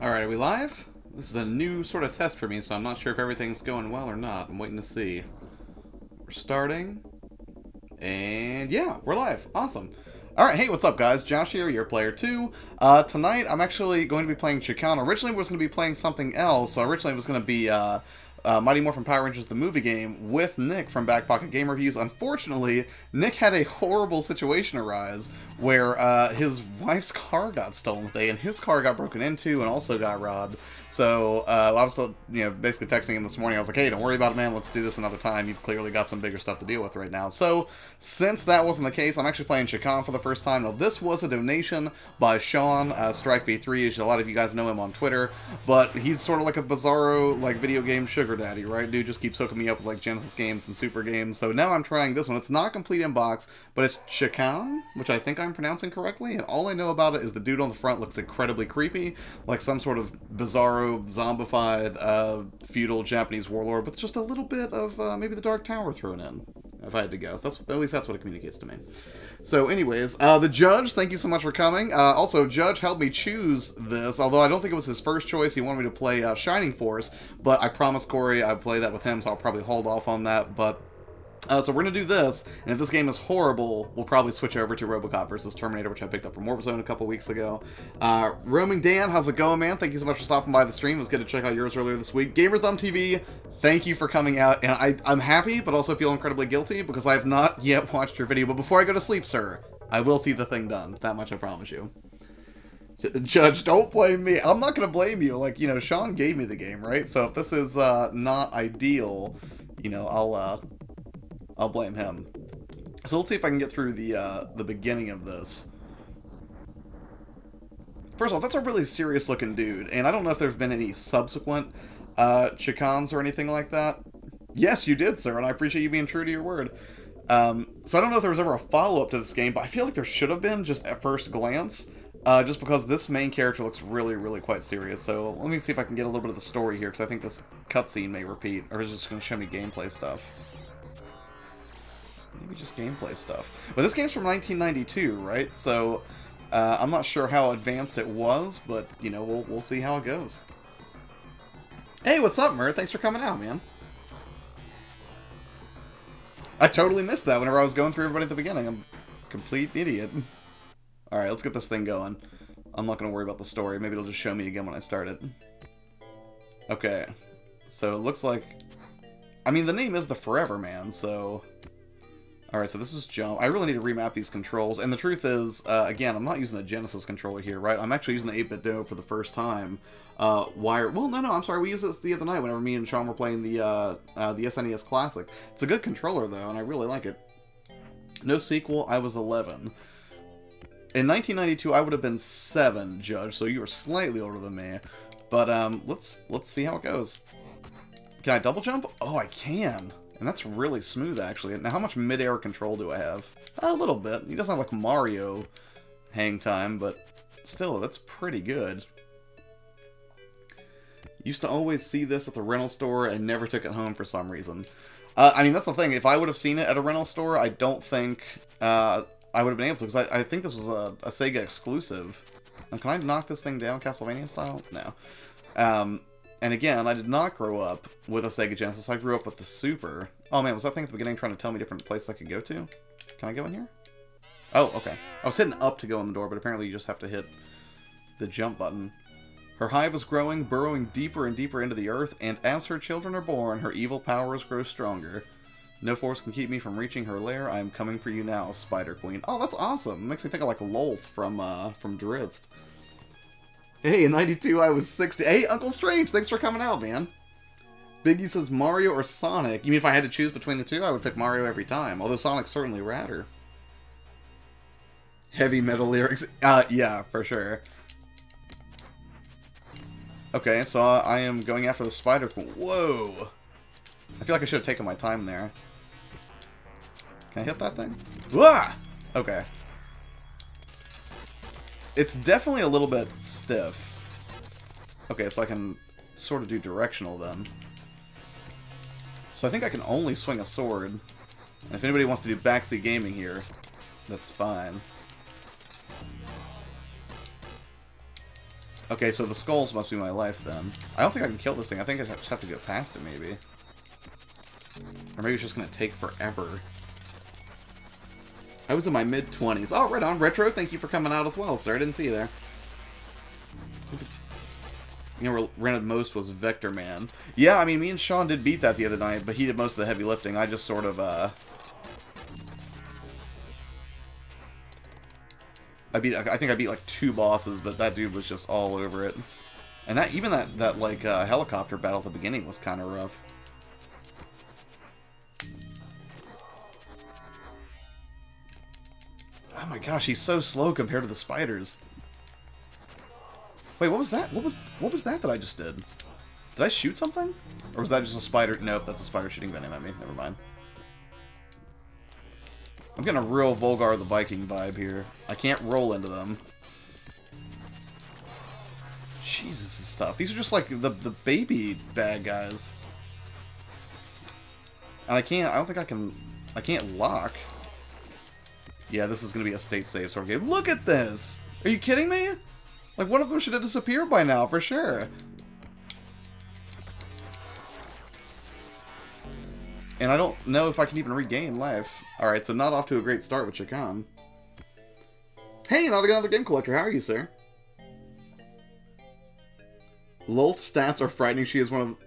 Alright, are we live? This is a new sort of test for me, so I'm not sure if everything's going well or not. I'm waiting to see. We're starting. And yeah, we're live. Awesome. Alright, hey, what's up guys? Josh here, your player 2. Tonight I'm actually going to be playing Chakan. Originally I was going to be playing something else, so originally it was going to be Mighty Morphin Power Rangers the movie game with Nick from Back Pocket Game Reviews. Unfortunately, Nick had a horrible situation arise where his wife's car got stolen today, and his car got broken into and also got robbed. So I was, basically texting him this morning. I was like, hey, don't worry about it, man. Let's do this another time. You've clearly got some bigger stuff to deal with right now. So since that wasn't the case, I'm actually playing Chakan for the first time. Now, this was a donation by Sean, Strike V3, as a lot of you guys know him on Twitter, but he's sort of like a bizarro, video game sugar daddy, right? Dude just keeps hooking me up with, Genesis games and Super games. So now I'm trying this one. It's not complete in box, but it's Chakan, which I think I'm pronouncing correctly, and all I know about it is the dude on the front looks incredibly creepy, like some sort of bizarro, zombified, feudal Japanese warlord with just a little bit of maybe the Dark Tower thrown in, if I had to guess. At least that's what it communicates to me. So anyways, the Judge, thank you so much for coming. Also, Judge helped me choose this, although I don't think it was his first choice. He wanted me to play Shining Force, but I promised Corey I'd play that with him, so I'll probably hold off on that. But so we're going to do this, and if this game is horrible, we'll probably switch over to Robocop vs. Terminator, which I picked up from Warzone a couple weeks ago. Roaming Dan, how's it going, man? Thank you so much for stopping by the stream. It was good to check out yours earlier this week. GamerThumb TV, thank you for coming out, and I'm happy, but also feel incredibly guilty, because I have not yet watched your video. But before I go to sleep, sir, I will see the thing done. That much I promise you. Judge, don't blame me. I'm not going to blame you. Sean gave me the game, right? So if this is not ideal, I'll blame him. So let's see if I can get through the beginning of this. First of all, that's a really serious looking dude, and I don't know if there have been any subsequent Chakans or anything like that. Yes, you did, sir, and I appreciate you being true to your word. So I don't know if there was ever a follow-up to this game, but I feel like there should have been, just at first glance, just because this main character looks really, really quite serious. So let me see if I can get a little bit of the story here, because I think this cutscene may repeat, or is it just going to show me gameplay stuff? Maybe just gameplay stuff. But this game's from 1992, right? So I'm not sure how advanced it was, but we'll see how it goes. Hey, what's up, Mer? Thanks for coming out, man. I totally missed that whenever I was going through everybody at the beginning. I'm a complete idiot. All right, let's get this thing going. I'm not going to worry about the story. Maybe it'll just show me again when I start it. Okay, so it looks like, I mean, the name is the Forever Man, so. Alright, so this is jump. I really need to remap these controls, and the truth is, again, I'm not using a Genesis controller here, right? I'm actually using the 8-bit Duo for the first time. Well, no, I'm sorry, we used this the other night whenever me and Sean were playing the SNES Classic. It's a good controller, though, and I really like it. No sequel, I was 11. In 1992, I would have been 7, Judge, so you were slightly older than me. But, let's see how it goes. Can I double jump? Oh, I can! And that's really smooth, actually. Now, how much mid-air control do I have? A little bit. He doesn't have, like, Mario hang time, but still, that's pretty good. Used to always see this at the rental store and never took it home for some reason. I mean, that's the thing. If I would have seen it at a rental store, I don't think I would have been able to, because I think this was a Sega exclusive. Now, can I knock this thing down Castlevania style? No. And again, I did not grow up with a Sega Genesis. I grew up with the Super. Oh man, was that thing at the beginning trying to tell me different places I could go to? Can I go in here? Oh, okay. I was hitting up to go in the door, but apparently you just have to hit the jump button. Her hive is growing, burrowing deeper and deeper into the earth, and as her children are born, her evil powers grow stronger. No force can keep me from reaching her lair. I am coming for you now, Spider Queen. Oh, that's awesome. It makes me think of like Lolth from Drizzt. Hey, in 92, I was 60. Hey, Uncle Strange, thanks for coming out, man. Biggie says Mario or Sonic. You mean if I had to choose between the two, I would pick Mario every time. Although Sonic's certainly radder. Heavy metal lyrics. Yeah, for sure. Okay, so I am going after the Spider Queen. Whoa! I feel like I should have taken my time there. Can I hit that thing? Ah! Okay. It's definitely a little bit stiff. Okay, so I can sort of do directional then. So I think I can only swing a sword. And if anybody wants to do backseat gaming here, that's fine. Okay, so the skulls must be my life then. I don't think I can kill this thing. I think I just have to go past it, maybe. Or maybe it's just going to take forever. I was in my mid-20s. Oh, right on. Retro, thank you for coming out as well, sir. I didn't see you there. You know, rented most was Vector Man. Yeah, I mean, me and Sean did beat that the other night, but he did most of the heavy lifting. I just sort of, I think I beat like 2 bosses, but that dude was just all over it. And that even that like helicopter battle at the beginning was kind of rough. Oh my gosh, he's so slow compared to the spiders. Wait, what was that? What was that I just did? Did I shoot something? Or was that just a spider? Nope, that's a spider shooting venom at me. Never mind. I'm getting a real Volgar the Viking vibe here. I can't roll into them. Jesus, this is tough. These are just like the baby bad guys. And I don't think I can't lock. Yeah, this is going to be a state save sort of game. Look at this! Are you kidding me? Like, one of them should have disappeared by now, for sure. And I don't know if I can even regain life. Alright, so not off to a great start with Chakan. Hey, not another game collector. How are you, sir? Lolth's stats are frightening. She is one of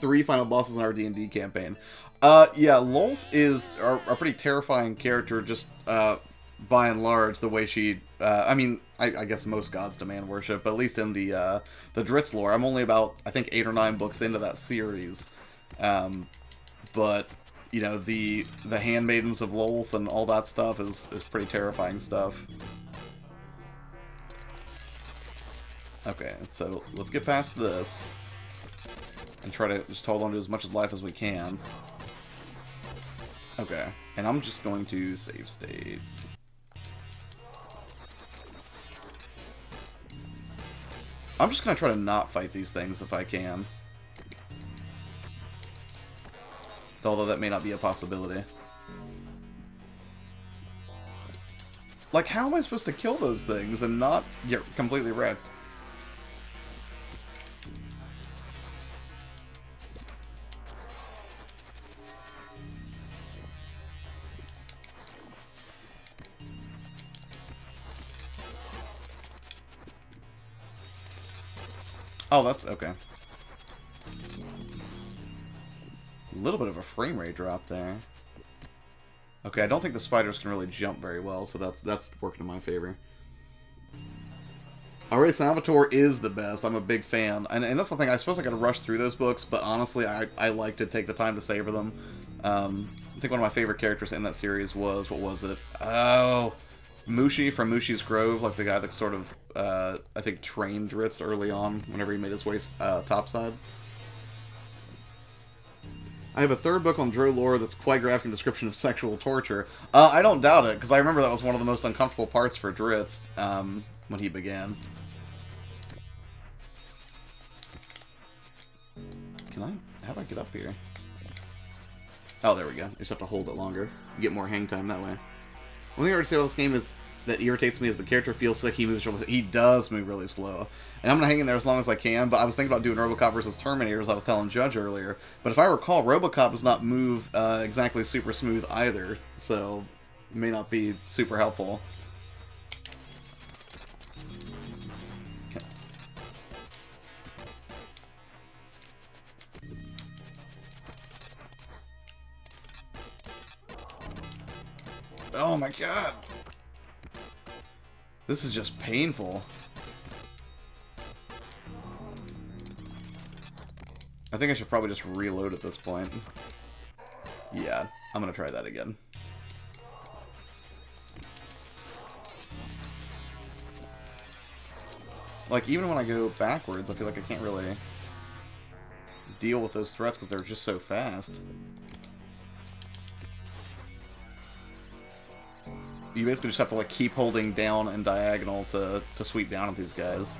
3 final bosses in our D&D campaign. Yeah, Lolth is a pretty terrifying character, just by and large, the way she... I mean, I guess most gods demand worship, but at least in the Dritz lore. I'm only about, I think, 8 or 9 books into that series. But, you know, the handmaidens of Lolth and all that stuff is pretty terrifying stuff. Okay, so let's get past this. And try to just hold on to as much of life as we can. Okay, and I'm just going to save state. I'm just going to try to not fight these things if I can. Although that may not be a possibility. Like, how am I supposed to kill those things and not get completely wrecked? Oh, that's okay. A little bit of a frame rate drop there. Okay, I don't think the spiders can really jump very well, so that's working in my favor. Alright, Salvatore is the best. I'm a big fan. And that's the thing, I suppose I gotta rush through those books, but honestly, I like to take the time to savor them. I think one of my favorite characters in that series was, what was it? Oh, Mushi from Mushi's Grove, like the guy that sort of, I think, trained Dritz early on, whenever he made his way topside. I have a 3rd book on Dro lore that's quite graphic in description of sexual torture. I don't doubt it, because I remember that was one of the most uncomfortable parts for Dritz, when he began. How do I get up here? Oh, there we go. I just have to hold it longer. You get more hang time that way. One thing I would say about this game is that irritates me is the character feels like he moves really... He does move really slow. And I'm going to hang in there as long as I can, but I was thinking about doing RoboCop versus Terminator, as I was telling Judge earlier. But if I recall, RoboCop does not move exactly super smooth either, so it may not be super helpful. Okay. Oh my god! This is just painful. I think I should probably just reload at this point. Yeah, I'm gonna try that again. Like, even when I go backwards, I feel like I can't really deal with those threats because they're just so fast. You basically just have to, like, keep holding down and diagonal to sweep down at these guys.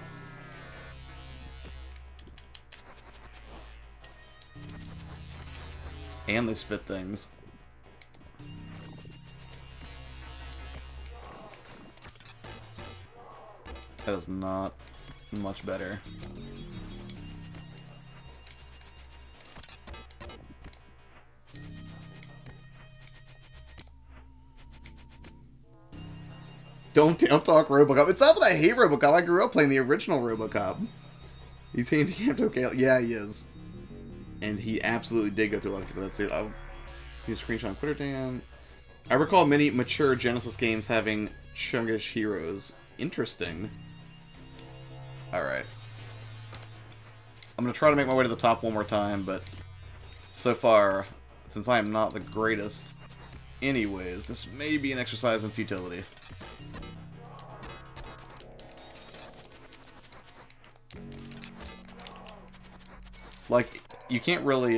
And they spit things. That is not much better. Don't talk RoboCop. It's not that I hate RoboCop. I grew up playing the original RoboCop. He's handicapped okay. Yeah, he is. And he absolutely did go through a lot of people. Let's see. I'll use a screenshot on Twitter. Damn. I recall many mature Genesis games having chungish heroes. Interesting. Alright. I'm going to try to make my way to the top one more time, but so far, since I am not the greatest anyways, this may be an exercise in futility. Like, you can't really,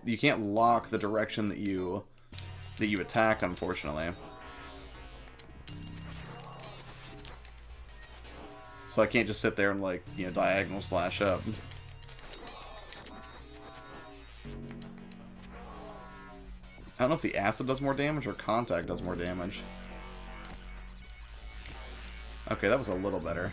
you can't lock the direction that you attack, unfortunately. So I can't just sit there and, like, you know, diagonal slash up. I don't know if the acid does more damage or contact does more damage. Okay, that was a little better.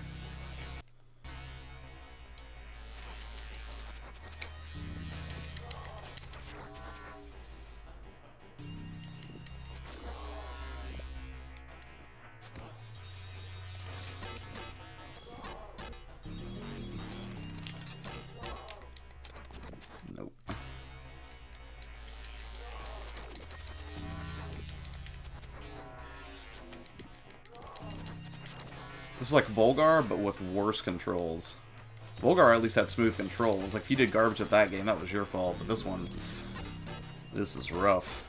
This is like Volgar, but with worse controls. Volgar at least had smooth controls. Like, if you did garbage at that game, that was your fault. But this one, this is rough.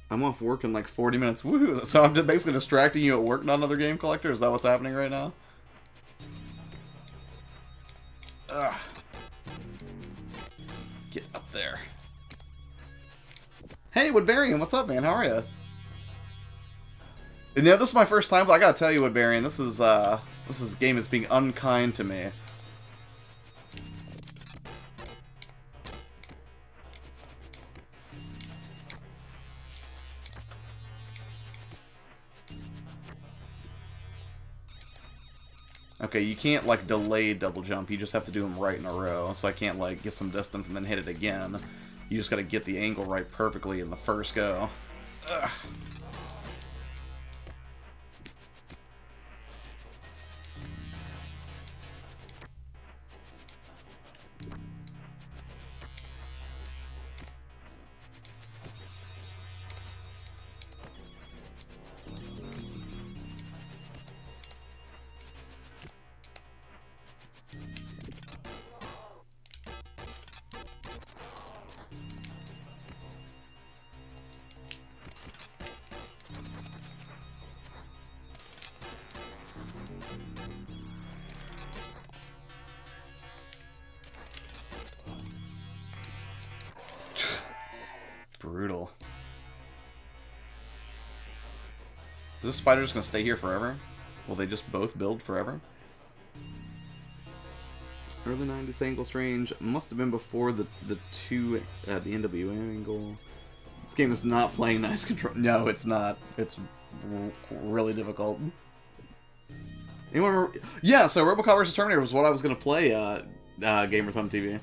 I'm off work in like 40 minutes. Woo! So I'm just basically distracting you at work, not another game collector? Is that what's happening right now? Ugh. Get up there. Hey, Woodbarian, what's up, man? How are you? And yeah, this is my first time, but I gotta tell you, Woodbarian, this game is being unkind to me. Okay, you can't, like, delay double jump. You just have to do them right in a row. So I can't, like, get some distance and then hit it again. You just gotta get the angle right perfectly in the first go. Ugh. Brutal. Is this spider just gonna stay here forever? Will they just both build forever? Early 90s angle strange. Must have been before the two at the NWA angle. This game is not playing nice control. No, it's not. It's really difficult. Anyone remember? Yeah, so RoboCop vs. Terminator was what I was gonna play. Gamer Thumb TV.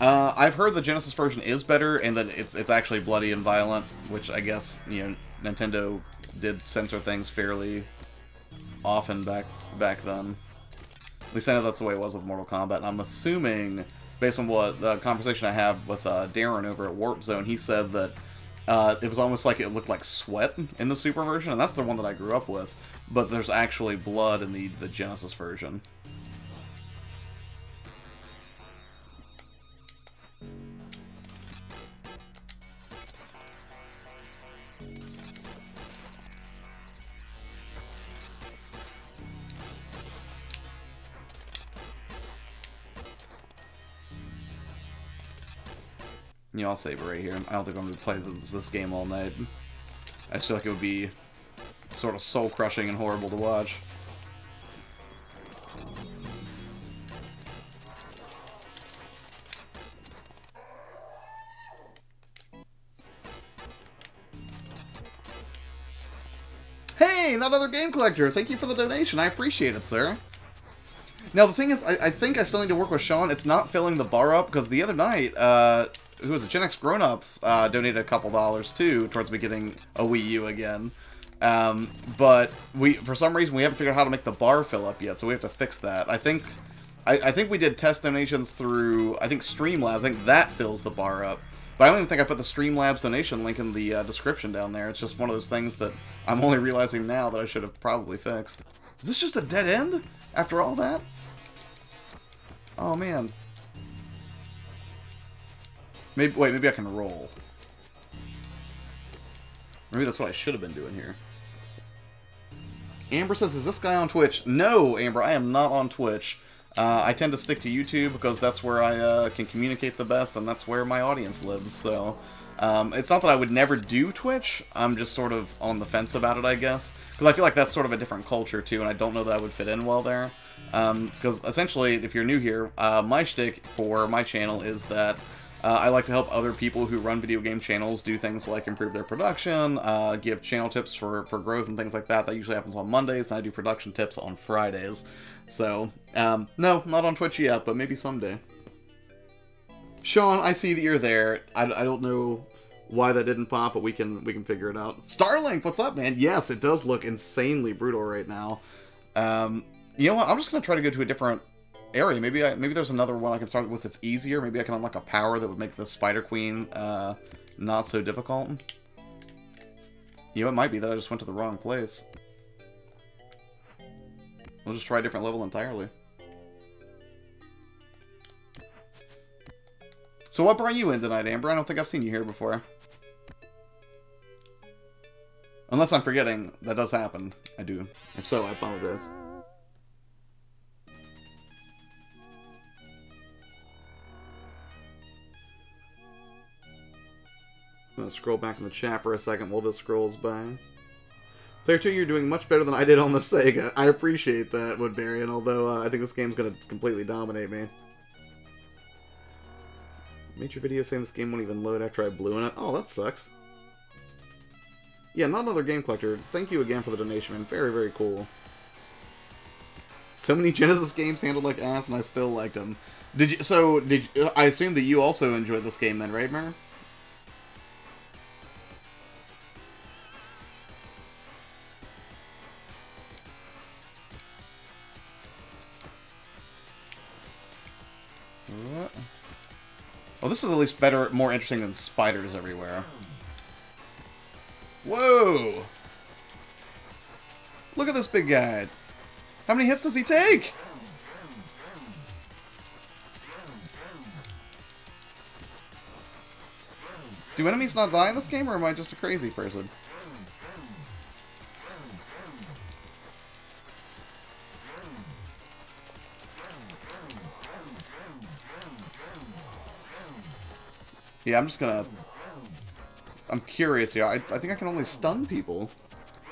I've heard the Genesis version is better, and that it's actually bloody and violent, which I guess, you know, Nintendo did censor things fairly often back then. At least I know that's the way it was with Mortal Kombat, and I'm assuming, based on what the conversation I have with Darren over at Warp Zone, he said that it was almost like it looked like sweat in the Super version, and that's the one that I grew up with, but there's actually blood in the Genesis version. You know, I'll save it right here. I don't think I'm going to play this game all night. I just feel like it would be sort of soul-crushing and horrible to watch. Not Other Game Collector, thank you for the donation. I appreciate it, sir. Now, the thing is, I think I still need to work with Sean. It's not filling the bar up, because the other night, who was it? Gen X Grownups donated a couple dollars, too, towards me getting a Wii U again. But for some reason, we haven't figured out how to make the bar fill up yet, so we have to fix that. I think we did test donations through, I think, Streamlabs. I think that fills the bar up. But I don't even think I put the Streamlabs donation link in the description down there. It's just one of those things that I'm only realizing now that I should have probably fixed. Is this just a dead end after all that? Oh, man. Maybe I can roll. Maybe that's what I should have been doing here. Amber says, is this guy on Twitch? No, Amber, I am not on Twitch. I tend to stick to YouTube because that's where I can communicate the best, and that's where my audience lives, so... it's not that I would never do Twitch, I'm just sort of on the fence about it, I guess. Because I feel like that's sort of a different culture, too, and I don't know that I would fit in well there. Because essentially, if you're new here, my shtick for my channel is that I like to help other people who run video game channels do things like improve their production, give channel tips for growth and things like that. That usually happens on Mondays, and I do production tips on Fridays. So, no, not on Twitch yet, but maybe someday. Sean, I see that you're there. I don't know why that didn't pop, but we can figure it out. Starlink, what's up, man? Yes, it does look insanely brutal right now. You know what? I'm just gonna try to go to a different area. Maybe there's another one I can start with that's easier. Maybe I can unlock a power that would make the Spider Queen not so difficult. You know, it might be that I just went to the wrong place. We'll just try a different level entirely. So what brought you in tonight, Amber? I don't think I've seen you here before. Unless I'm forgetting, that does happen. I do. If so, I apologize. I'm gonna scroll back in the chat for a second while this scrolls by. Player 2, you're doing much better than I did on the Sega. I appreciate that, Woodbury, and although I think this game's gonna completely dominate me. Made your video saying this game won't even load after I blew in it. Oh, that sucks. Yeah, Not Another Game Collector. Thank you again for the donation, man. Very, very cool. So many Genesis games handled like ass, and I still liked them. I assume that you also enjoyed this game then, right, Mer? What? Well, this is at least better, more interesting than spiders everywhere. Whoa! Look at this big guy. How many hits does he take? Do enemies not die in this game, or am I just a crazy person? Yeah, I'm just gonna... I'm curious here. I think I can only stun people.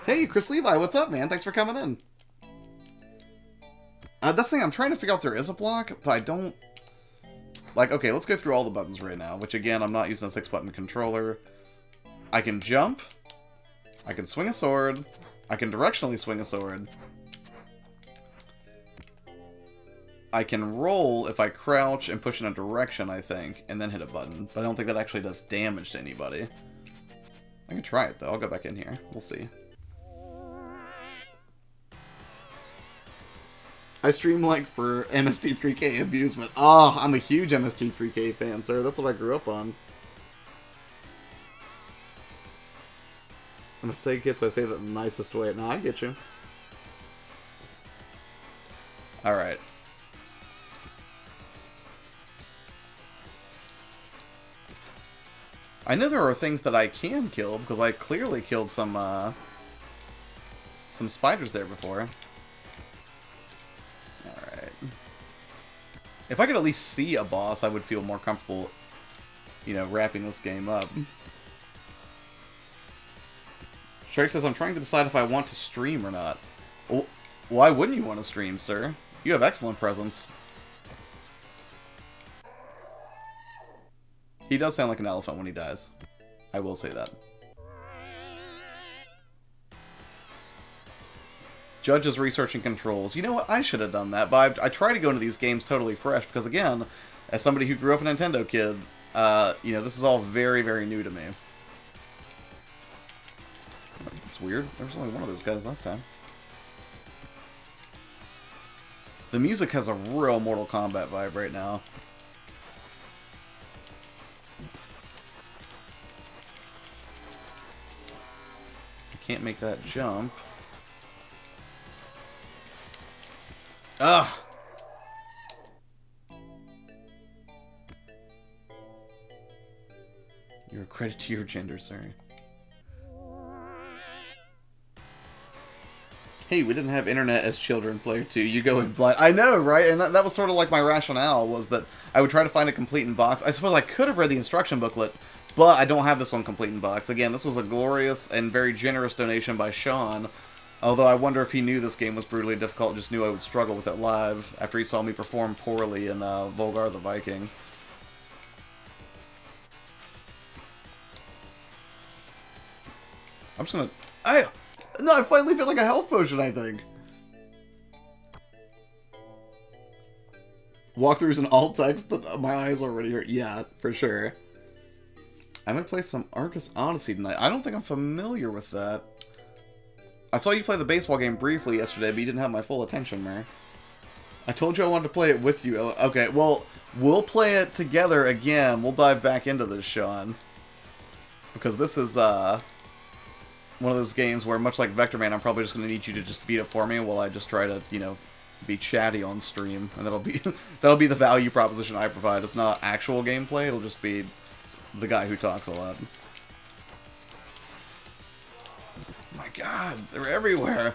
Hey, Chris Levi, what's up, man? Thanks for coming in. That's the thing, I'm trying to figure out if there is a block, but I don't... Like, okay, let's go through all the buttons right now, which again, I'm not using a 6-button controller. I can jump. I can swing a sword. I can directionally swing a sword. I can roll if I crouch and push in a direction, I think, and then hit a button. But I don't think that actually does damage to anybody. I can try it, though. I'll go back in here. We'll see. I stream, like, for MST3K amusement. Oh, I'm a huge MST3K fan, sir. That's what I grew up on. I'm a Sega kid, so I say that the nicest way. No, I get you. Alright. I know there are things that I can kill, because I clearly killed some spiders there before. Alright. If I could at least see a boss, I would feel more comfortable, you know, wrapping this game up. Shrek says, I'm trying to decide if I want to stream or not. Well, why wouldn't you want to stream, sir? You have excellent presence. He does sound like an elephant when he dies. I will say that. Judge is researching controls. You know what? I should have done that, but I try to go into these games totally fresh because, again, as somebody who grew up a Nintendo kid, you know, this is all very, very new to me. It's weird. There was only one of those guys last time. The music has a real Mortal Kombat vibe right now. I can't make that jump. Ugh! You're a credit to your gender, sorry. Hey, we didn't have internet as children, player 2. You go in blind. I know, right? And that was sort of like my rationale, was that I would try to find a complete in box. I suppose I could have read the instruction booklet, but I don't have this one complete in box. Again, this was a glorious and very generous donation by Sean. Although I wonder if he knew this game was brutally difficult and just knew I would struggle with it live after he saw me perform poorly in Volgar the Viking. I'm just gonna... No, I finally feel like a health potion, I think. Walkthroughs and alt text, my eyes already hurt. Yeah, for sure. I'm gonna play some Arcus Odyssey tonight. I don't think I'm familiar with that. I saw you play the baseball game briefly yesterday, but you didn't have my full attention, Mer. I told you I wanted to play it with you. Okay, well, we'll play it together again. We'll dive back into this, Sean. Because this is, one of those games where, much like Vector Man, I'm probably just going to need you to just beat it for me while I just try to, you know, be chatty on stream. And that'll be the value proposition I provide. It's not actual gameplay, it'll just be the guy who talks a lot. My god, they're everywhere!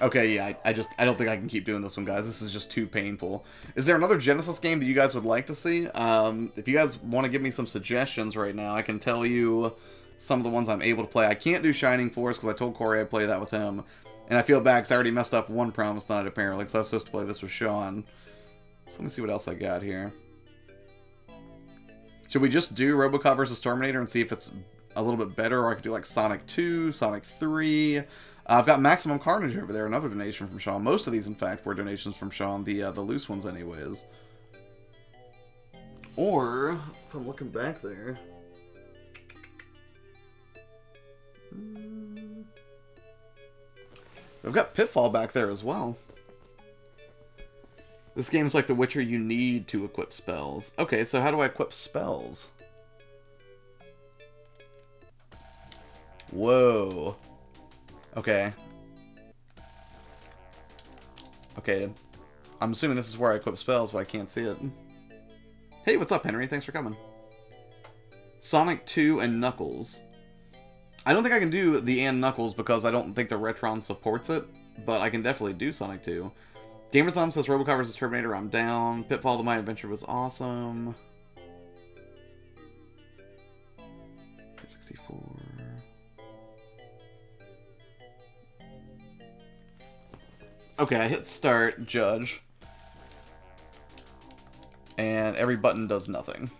Okay, yeah, I don't think I can keep doing this one, guys. This is just too painful. Is there another Genesis game that you guys would like to see? If you guys want to give me some suggestions right now, I can tell you some of the ones I'm able to play. I can't do Shining Force because I told Corey I'd play that with him. And I feel bad because I already messed up one Promise Night, apparently, because I was supposed to play this with Sean. So let me see what else I got here. Should we just do RoboCop vs. Terminator and see if it's a little bit better? Or I could do like Sonic 2, Sonic 3... I've got Maximum Carnage over there, another donation from Sean. Most of these, in fact, were donations from Sean, the loose ones anyways. Or, if I'm looking back there... I've got Pitfall back there as well. This game is like The Witcher, you need to equip spells. Okay, so how do I equip spells? Whoa. Okay. Okay. I'm assuming this is where I equip spells, but I can't see it. Hey, what's up, Henry? Thanks for coming. Sonic 2 and Knuckles. I don't think I can do the and Knuckles because I don't think the Retron supports it, but I can definitely do Sonic 2. Gamer Thumb says RoboCop vs. Terminator, I'm down. Pitfall the My Adventure was awesome. 64. Okay, I hit start, judge. And every button does nothing.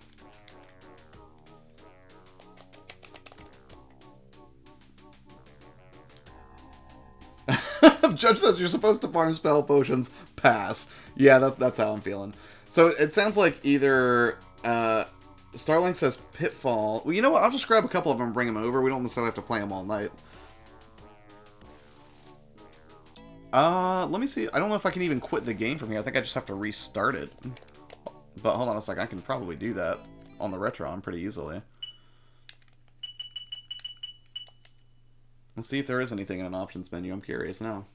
Judge says you're supposed to farm spell potions. Pass. Yeah, that's how I'm feeling. So it sounds like either Starlink says Pitfall. Well, you know what? I'll just grab a couple of them and bring them over. We don't necessarily have to play them all night. Let me see. I don't know if I can even quit the game from here. I think I just have to restart it. But hold on a second. I can probably do that on the Retron pretty easily. Let's see if there is anything in an options menu. I'm curious now.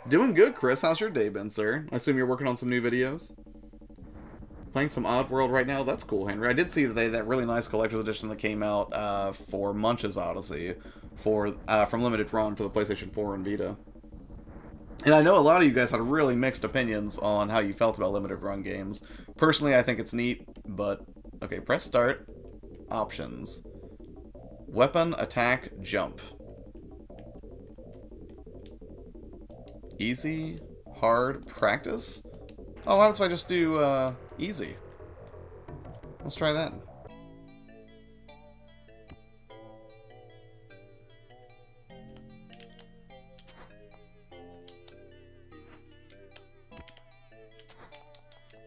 Doing good, Chris. How's your day been, sir? I assume you're working on some new videos? Playing some Oddworld right now? That's cool, Henry. I did see that really nice collector's edition that came out for Munch's Odyssey from Limited Run for the PlayStation 4 and Vita. And I know a lot of you guys had really mixed opinions on how you felt about Limited Run games. Personally, I think it's neat, but... Okay, press start. Options. Weapon, attack, jump. Easy, hard, practice? Oh, how if I just do, easy? let's try that.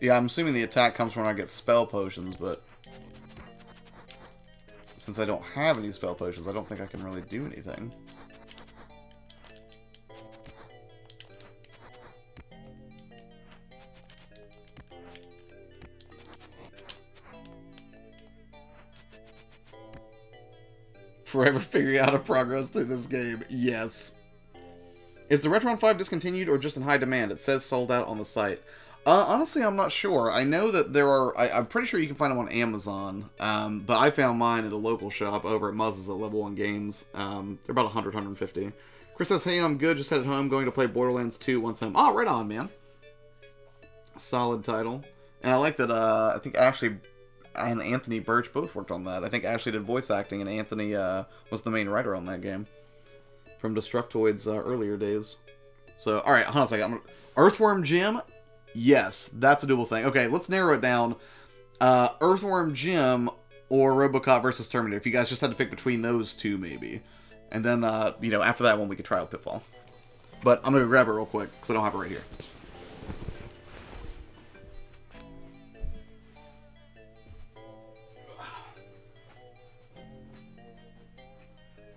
Yeah, I'm assuming the attack comes from when I get spell potions, but since I don't have any spell potions, I don't think I can really do anything. Forever figuring out how to progress through this game. Yes. Is the Retron 5 discontinued or just in high demand? It says sold out on the site. Honestly, I'm not sure. I know that there are... I'm pretty sure you can find them on Amazon. But I found mine at a local shop over at Muzz's at Level 1 Games. They're about 100, 150. Chris says, hey, I'm good. Just headed home. Going to play Borderlands 2 once I'm... Oh, right on, man. Solid title. And I like that, I think Ashley and Anthony Birch both worked on that. I think Ashley did voice acting, and Anthony was the main writer on that game. From Destructoid's earlier days. So, alright, hold on a second. Earthworm Jim? Yes, that's a doable thing. Okay, let's narrow it down. Earthworm Jim or RoboCop versus Terminator. If you guys just had to pick between those two, maybe. And then, you know, after that one, we could try out Pitfall. But I'm going to grab it real quick, because I don't have it right here.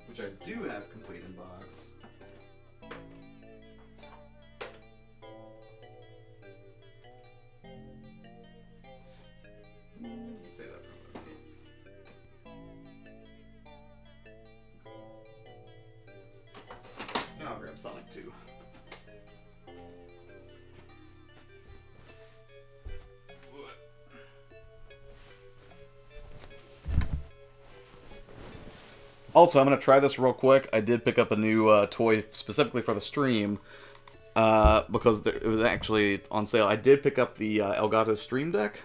Which I do have complete in box. Say that for a minute. Now I'll grab Sonic 2. Also, I'm going to try this real quick. I did pick up a new toy specifically for the stream because it was actually on sale. I did pick up the Elgato Stream Deck.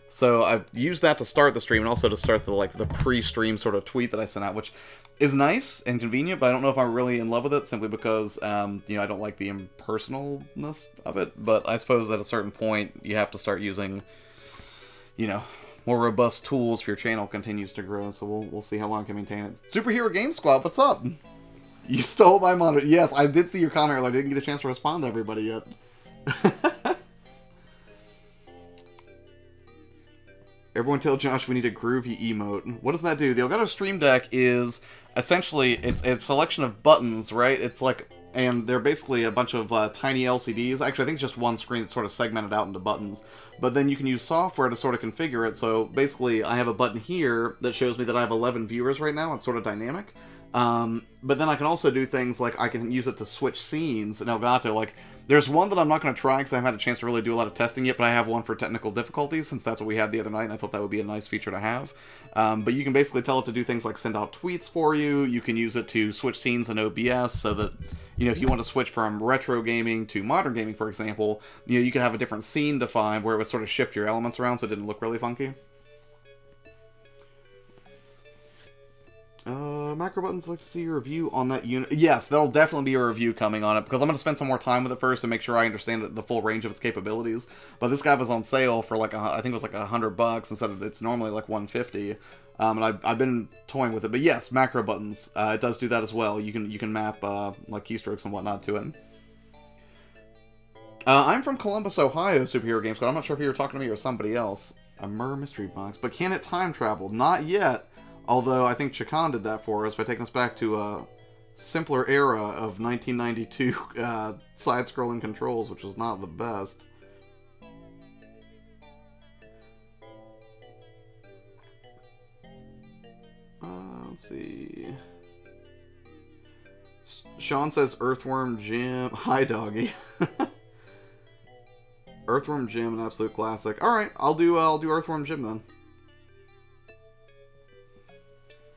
So I've used that to start the stream and also to start the pre-stream sort of tweet that I sent out, which is nice and convenient, but I don't know if I'm really in love with it simply because, you know, I don't like the impersonalness of it. But I suppose at a certain point you have to start using, you know, more robust tools for your channel continues to grow, so we'll see how long I can maintain it. Superhero Game Squad, what's up? You stole my monitor. Yes, I did see your comment earlier. I didn't get a chance to respond to everybody yet. Everyone tell Josh we need a groovy emote. What does that do? The Elgato Stream Deck is essentially, it's a selection of buttons, right? It's like, and they're basically a bunch of tiny LCDs. Actually, I think just one screen that's sort of segmented out into buttons. But then you can use software to sort of configure it. So basically, I have a button here that shows me that I have 11 viewers right now. It's sort of dynamic. But then I can also do things like I can use it to switch scenes in Elgato. Like, there's one that I'm not going to try because I haven't had a chance to really do a lot of testing yet, but I have one for technical difficulties since that's what we had the other night, and I thought that would be a nice feature to have. But you can basically tell it to do things like send out tweets for you. You can use it to switch scenes in OBS so that, you know, if you want to switch from retro gaming to modern gaming, for example, you know, you can have a different scene defined where it would sort of shift your elements around so it didn't look really funky. Macro buttons, like to see your review on that unit. Yes, there'll definitely be a review coming on it because I'm going to spend some more time with it first to make sure I understand the full range of its capabilities. But this guy was on sale for like, I think it was like $100 instead of, it's normally like $150. And I've been toying with it. But yes, macro buttons, it does do that as well. You can map like keystrokes and whatnot to it. I'm from Columbus, Ohio, Superhero Games, but I'm not sure if you were talking to me or somebody else. A Murr mystery box, but can it time travel? Not yet. Although I think Chakan did that for us by taking us back to a simpler era of 1992 side-scrolling controls, which was not the best. Let's see. Sean says Earthworm Jim. Hi, doggy. Earthworm Jim, an absolute classic. All right, I'll do Earthworm Jim then.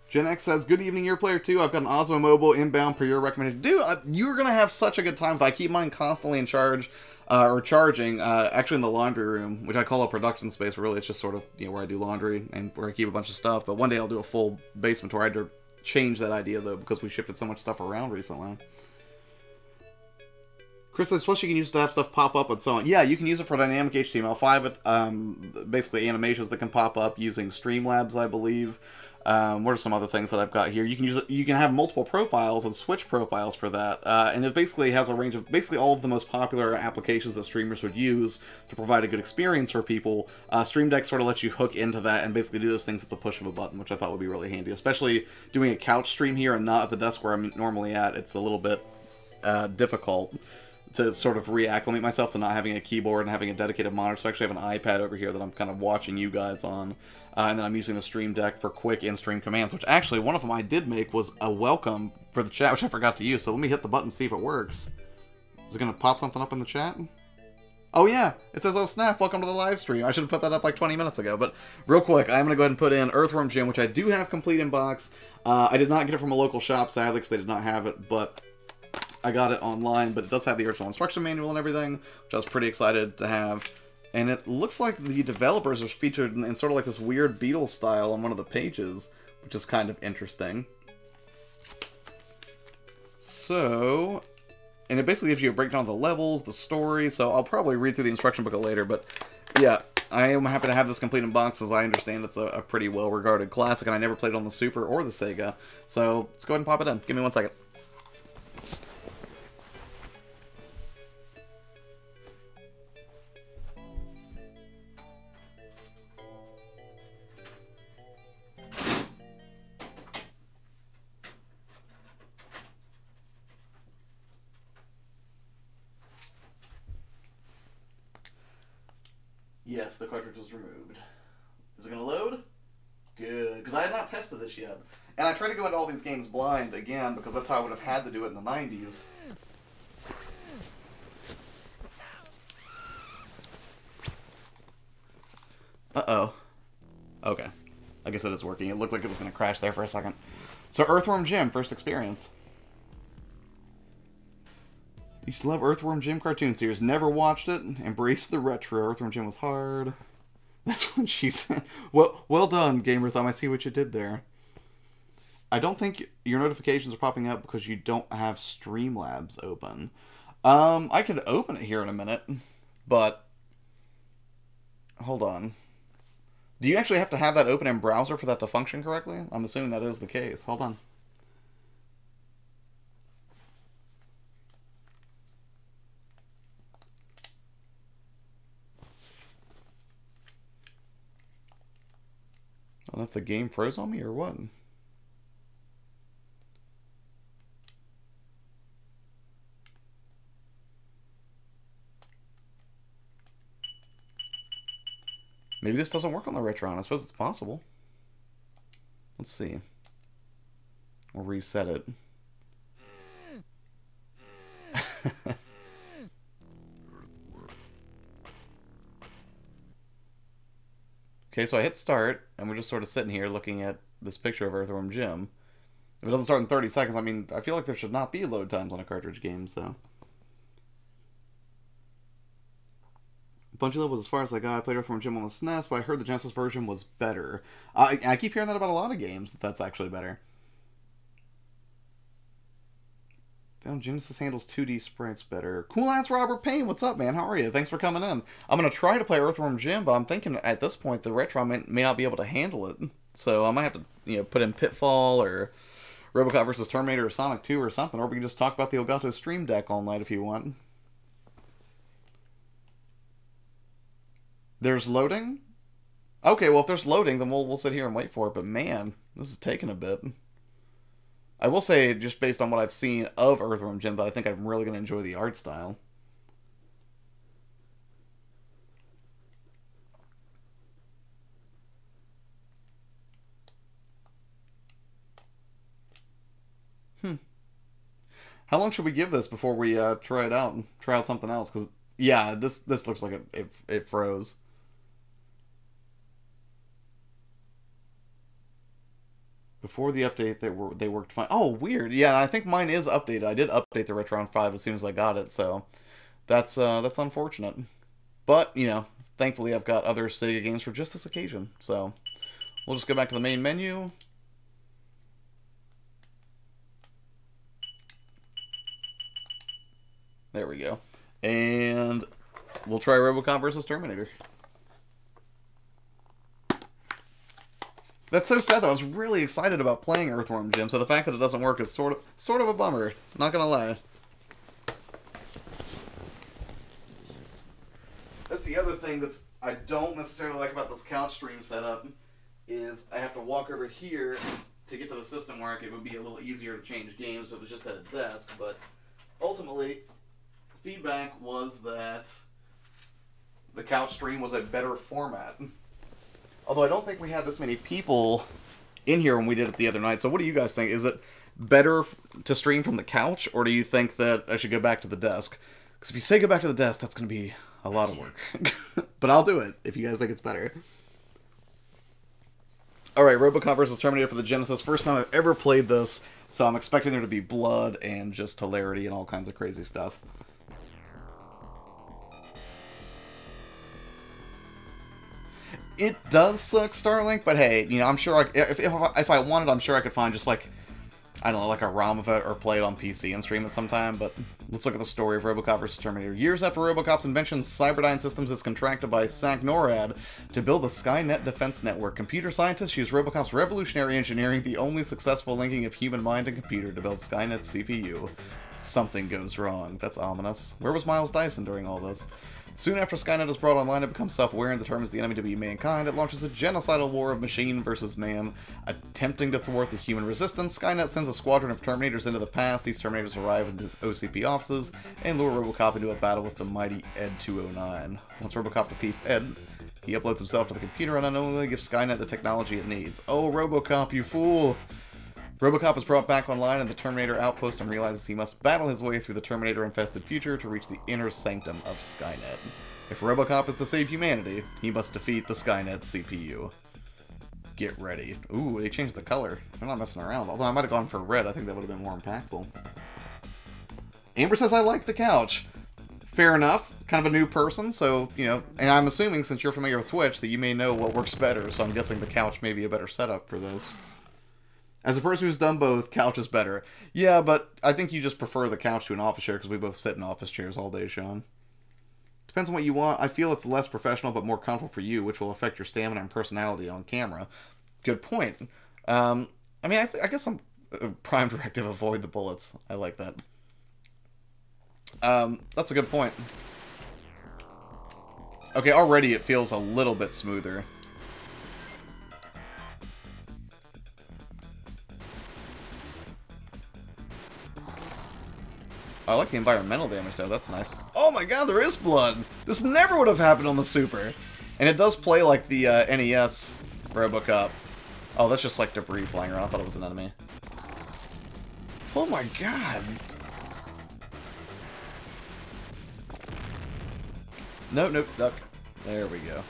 Gen X says, good evening, Your Player 2. I've got an Osmo Mobile inbound per your recommendation. Dude, you're going to have such a good time. If I keep mine constantly in charge, or charging, actually in the laundry room, which I call a production space, but really it's just sort of, you know, where I do laundry and where I keep a bunch of stuff. But one day I'll do a full basement tour. I had to change that idea, though, because we shifted so much stuff around recently. Chris says, plus you can use it to have stuff pop up and so on. Yeah, you can use it for dynamic HTML5, basically animations that can pop up using Streamlabs, I believe. What are some other things that I've got here? You can use it, you can have multiple profiles and switch profiles for that, and it basically has a range of basically all of the most popular applications that streamers would use to provide a good experience for people. Stream Deck sort of lets you hook into that and basically do those things at the push of a button, which I thought would be really handy, especially doing a couch stream here and not at the desk where I'm normally at. It's a little bit difficult to sort of reacclimate myself to not having a keyboard and having a dedicated monitor. So I actually have an iPad over here that I'm kind of watching you guys on. And then I'm using the Stream Deck for quick in-stream commands, which actually one of them I did make was a welcome for the chat, which I forgot to use. So let me hit the button, see if it works. Is it going to pop something up in the chat? Oh yeah, it says, oh snap, welcome to the live stream. I should have put that up like 20 minutes ago. But real quick, I'm going to go ahead and put in Earthworm Jim, which I do have complete in box. I did not get it from a local shop, sadly, because they did not have it, but I got it online. But it does have the original instruction manual and everything, which I was pretty excited to have. And it looks like the developers are featured in sort of like this weird Beatles style on one of the pages, which is kind of interesting. So, and it basically gives you a breakdown of the levels, the story, so I'll probably read through the instruction book later, but yeah, I am happy to have this complete in box, as I understand it's a pretty well-regarded classic, and I never played it on the Super or the Sega, so let's go ahead and pop it in. Give me 1 second. Yes, the cartridge was removed. Is it going to load? Good, because I had not tested this yet. And I tried to go into all these games blind again, because that's how I would have had to do it in the 90s. Uh-oh. Okay. I guess it is working. It looked like it was going to crash there for a second. So, Earthworm Jim, first experience. Used to love Earthworm Jim cartoon series. Never watched it. Embraced the retro. Earthworm Jim was hard. That's what she said. Well done, Gamer Thumb. I see what you did there. I don't think your notifications are popping up because you don't have Streamlabs open. I could open it here in a minute, but hold on. Do you actually have to have that open in browser for that to function correctly? I'm assuming that is the case. Hold on. I don't know if the game froze on me or what. Maybe this doesn't work on the Retron. I suppose it's possible. Let's see. We'll reset it. Okay, so I hit start, and we're just sort of sitting here looking at this picture of Earthworm Jim. If it doesn't start in 30 seconds, I mean, I feel like there should not be load times on a cartridge game, so. Bungie levels as far as I got. I played Earthworm Jim on the SNES, but I heard the Genesis version was better. I keep hearing that about a lot of games, that's actually better. Found Genesis handles 2D sprites better. Cool ass Robert Payne, what's up, man? How are you? Thanks for coming in. I'm going to try to play Earthworm Jim, but I'm thinking at this point the Retron may not be able to handle it. So I might have to, put in Pitfall or RoboCop vs. Terminator or Sonic 2 or something, or we can just talk about the Elgato Stream Deck all night if you want. There's loading? Okay, well if there's loading, then we'll sit here and wait for it, but man, this is taking a bit. I will say, just based on what I've seen of Earthworm Jim, that I think I'm really going to enjoy the art style. How long should we give this before we try it out and try out something else? Because, yeah, this looks like it froze. Before the update, they worked fine. Oh, weird. Yeah, I think mine is updated. I did update the Retron 5 as soon as I got it, so that's unfortunate. But, thankfully I've got other Sega games for just this occasion. So, we'll just go back to the main menu. There we go. And we'll try RoboCop versus Terminator. That's so sad, though. I was really excited about playing Earthworm Jim, so the fact that it doesn't work is sort of a bummer. Not gonna lie. That's the other thing that I don't necessarily like about this couch stream setup, is I have to walk over here to get to the system where it would be a little easier to change games if it was just at a desk, but ultimately, feedback was that the couch stream was a better format. Although I don't think we had this many people in here when we did it the other night. So what do you guys think? Is it better to stream from the couch, or do you think that I should go back to the desk? Because if you say go back to the desk, that's going to be a lot of work. But I'll do it if you guys think it's better. Alright, RoboCop vs. Terminator for the Genesis. First time I've ever played this, so I'm expecting there to be blood and just hilarity and all kinds of crazy stuff. It does suck, Starlink, but hey, you know, I'm sure if I wanted, I'm sure I could find just like, I don't know, like a ROM of it or play it on PC and stream it sometime. But let's look at the story of RoboCop vs. Terminator. Years after RoboCop's invention, Cyberdyne Systems is contracted by SAC-NORAD to build the Skynet Defense Network. Computer scientists use RoboCop's revolutionary engineering, the only successful linking of human mind and computer, to build Skynet's CPU. Something goes wrong. That's ominous. Where was Miles Dyson during all this? Soon after Skynet is brought online, it becomes self-aware and determines the enemy to be mankind. It launches a genocidal war of machine versus man. Attempting to thwart the human resistance, Skynet sends a squadron of Terminators into the past. These Terminators arrive in his OCP offices and lure RoboCop into a battle with the mighty Ed 209. Once RoboCop defeats Ed, he uploads himself to the computer and unknowingly gives Skynet the technology it needs. Oh, RoboCop, you fool! RoboCop is brought back online in the Terminator outpost and realizes he must battle his way through the Terminator-infested future to reach the inner sanctum of Skynet. If RoboCop is to save humanity, he must defeat the Skynet CPU. Get ready. Ooh, they changed the color. They're not messing around. Although I might have gone for red. I think that would have been more impactful. Amber says, I like the couch. Fair enough. Kind of a new person, so, you know, and I'm assuming since you're familiar with Twitch that you may know what works better, so I'm guessing the couch may be a better setup for this. As a person who's done both, couch is better. Yeah, but I think you just prefer the couch to an office chair because we both sit in office chairs all day, Sean. Depends on what you want. I feel it's less professional but more comfortable for you, which will affect your stamina and personality on camera. Good point. I mean, I guess I'm prime directive, avoid the bullets. I like that. That's a good point. Okay, already it feels a little bit smoother. I like the environmental damage though, that's nice. Oh my god, there is blood! This never would have happened on the Super! And it does play like the NES RoboCop. Oh, that's just like debris flying around. I thought it was an enemy. Oh my god! Nope, nope, duck. There we go.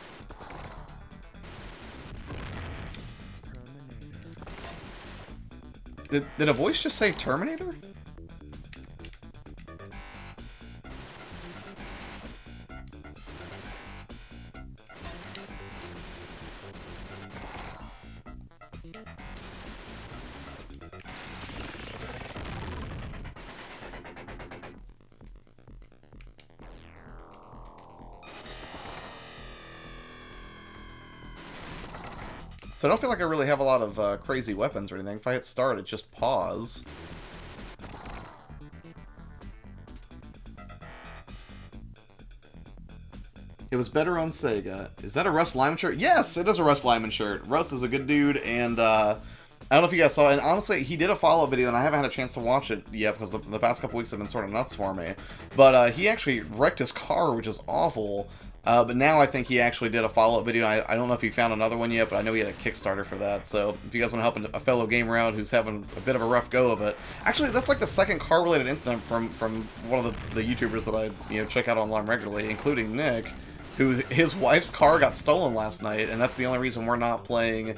Did a voice just say Terminator? So I don't feel like I really have a lot of crazy weapons or anything. If I hit start, it just pause. It was better on Sega. Is that a Russ Lyman shirt? Yes, it is a Russ Lyman shirt. Russ is a good dude, and I don't know if you guys saw it. And honestly, he did a follow-up video, and I haven't had a chance to watch it yet because the past couple weeks have been sort of nuts for me. But he actually wrecked his car, which is awful. But now I think he actually did a follow-up video. I don't know if he found another one yet, but I know he had a Kickstarter for that. So if you guys want to help a fellow gamer out who's having a bit of a rough go of it. Actually, that's like the second car-related incident from one of the YouTubers that I check out online regularly, including Nick, who his wife's car got stolen last night, and that's the only reason we're not playing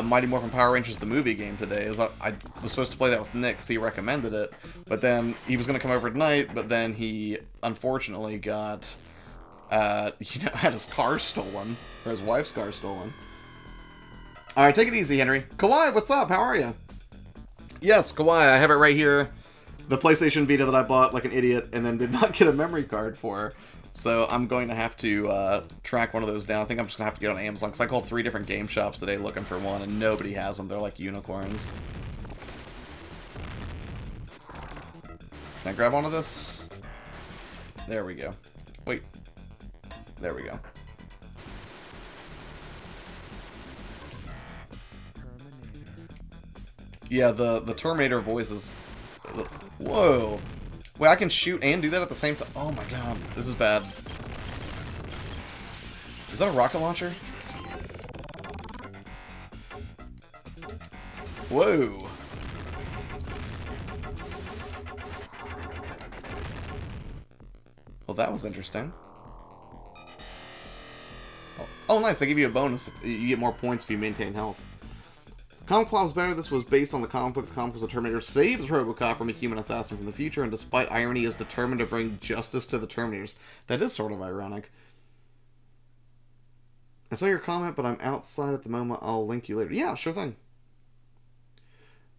Mighty Morphin Power Rangers the movie game today. Is I was supposed to play that with Nick because he recommended it, but then he was going to come over tonight, but then he unfortunately got... had his car stolen, or his wife's car stolen. Alright, take it easy, Henry. Kawhi, what's up? How are you? Yes, Kawhi, I have it right here. the PlayStation Vita that I bought like an idiot and then did not get a memory card for. So I'm going to have to track one of those down. I think I'm just going to have to get on Amazon, because I called 3 different game shops today looking for one, and nobody has them. They're like unicorns. Can I grab onto this? There we go. Wait. There we go. Yeah, the Terminator voice is... Whoa. Wait, I can shoot and do that at the same time? Oh my god, this is bad. Is that a rocket launcher? Whoa. Well, that was interesting. Oh, nice, they give you a bonus. You get more points if you maintain health. Comic plot was better. This was based on the comic book. The comic was a Terminator saves Robocop from a human assassin from the future, and despite irony, is determined to bring justice to the Terminators. That is sort of ironic. I saw your comment, but I'm outside at the moment. I'll link you later. Yeah, sure thing.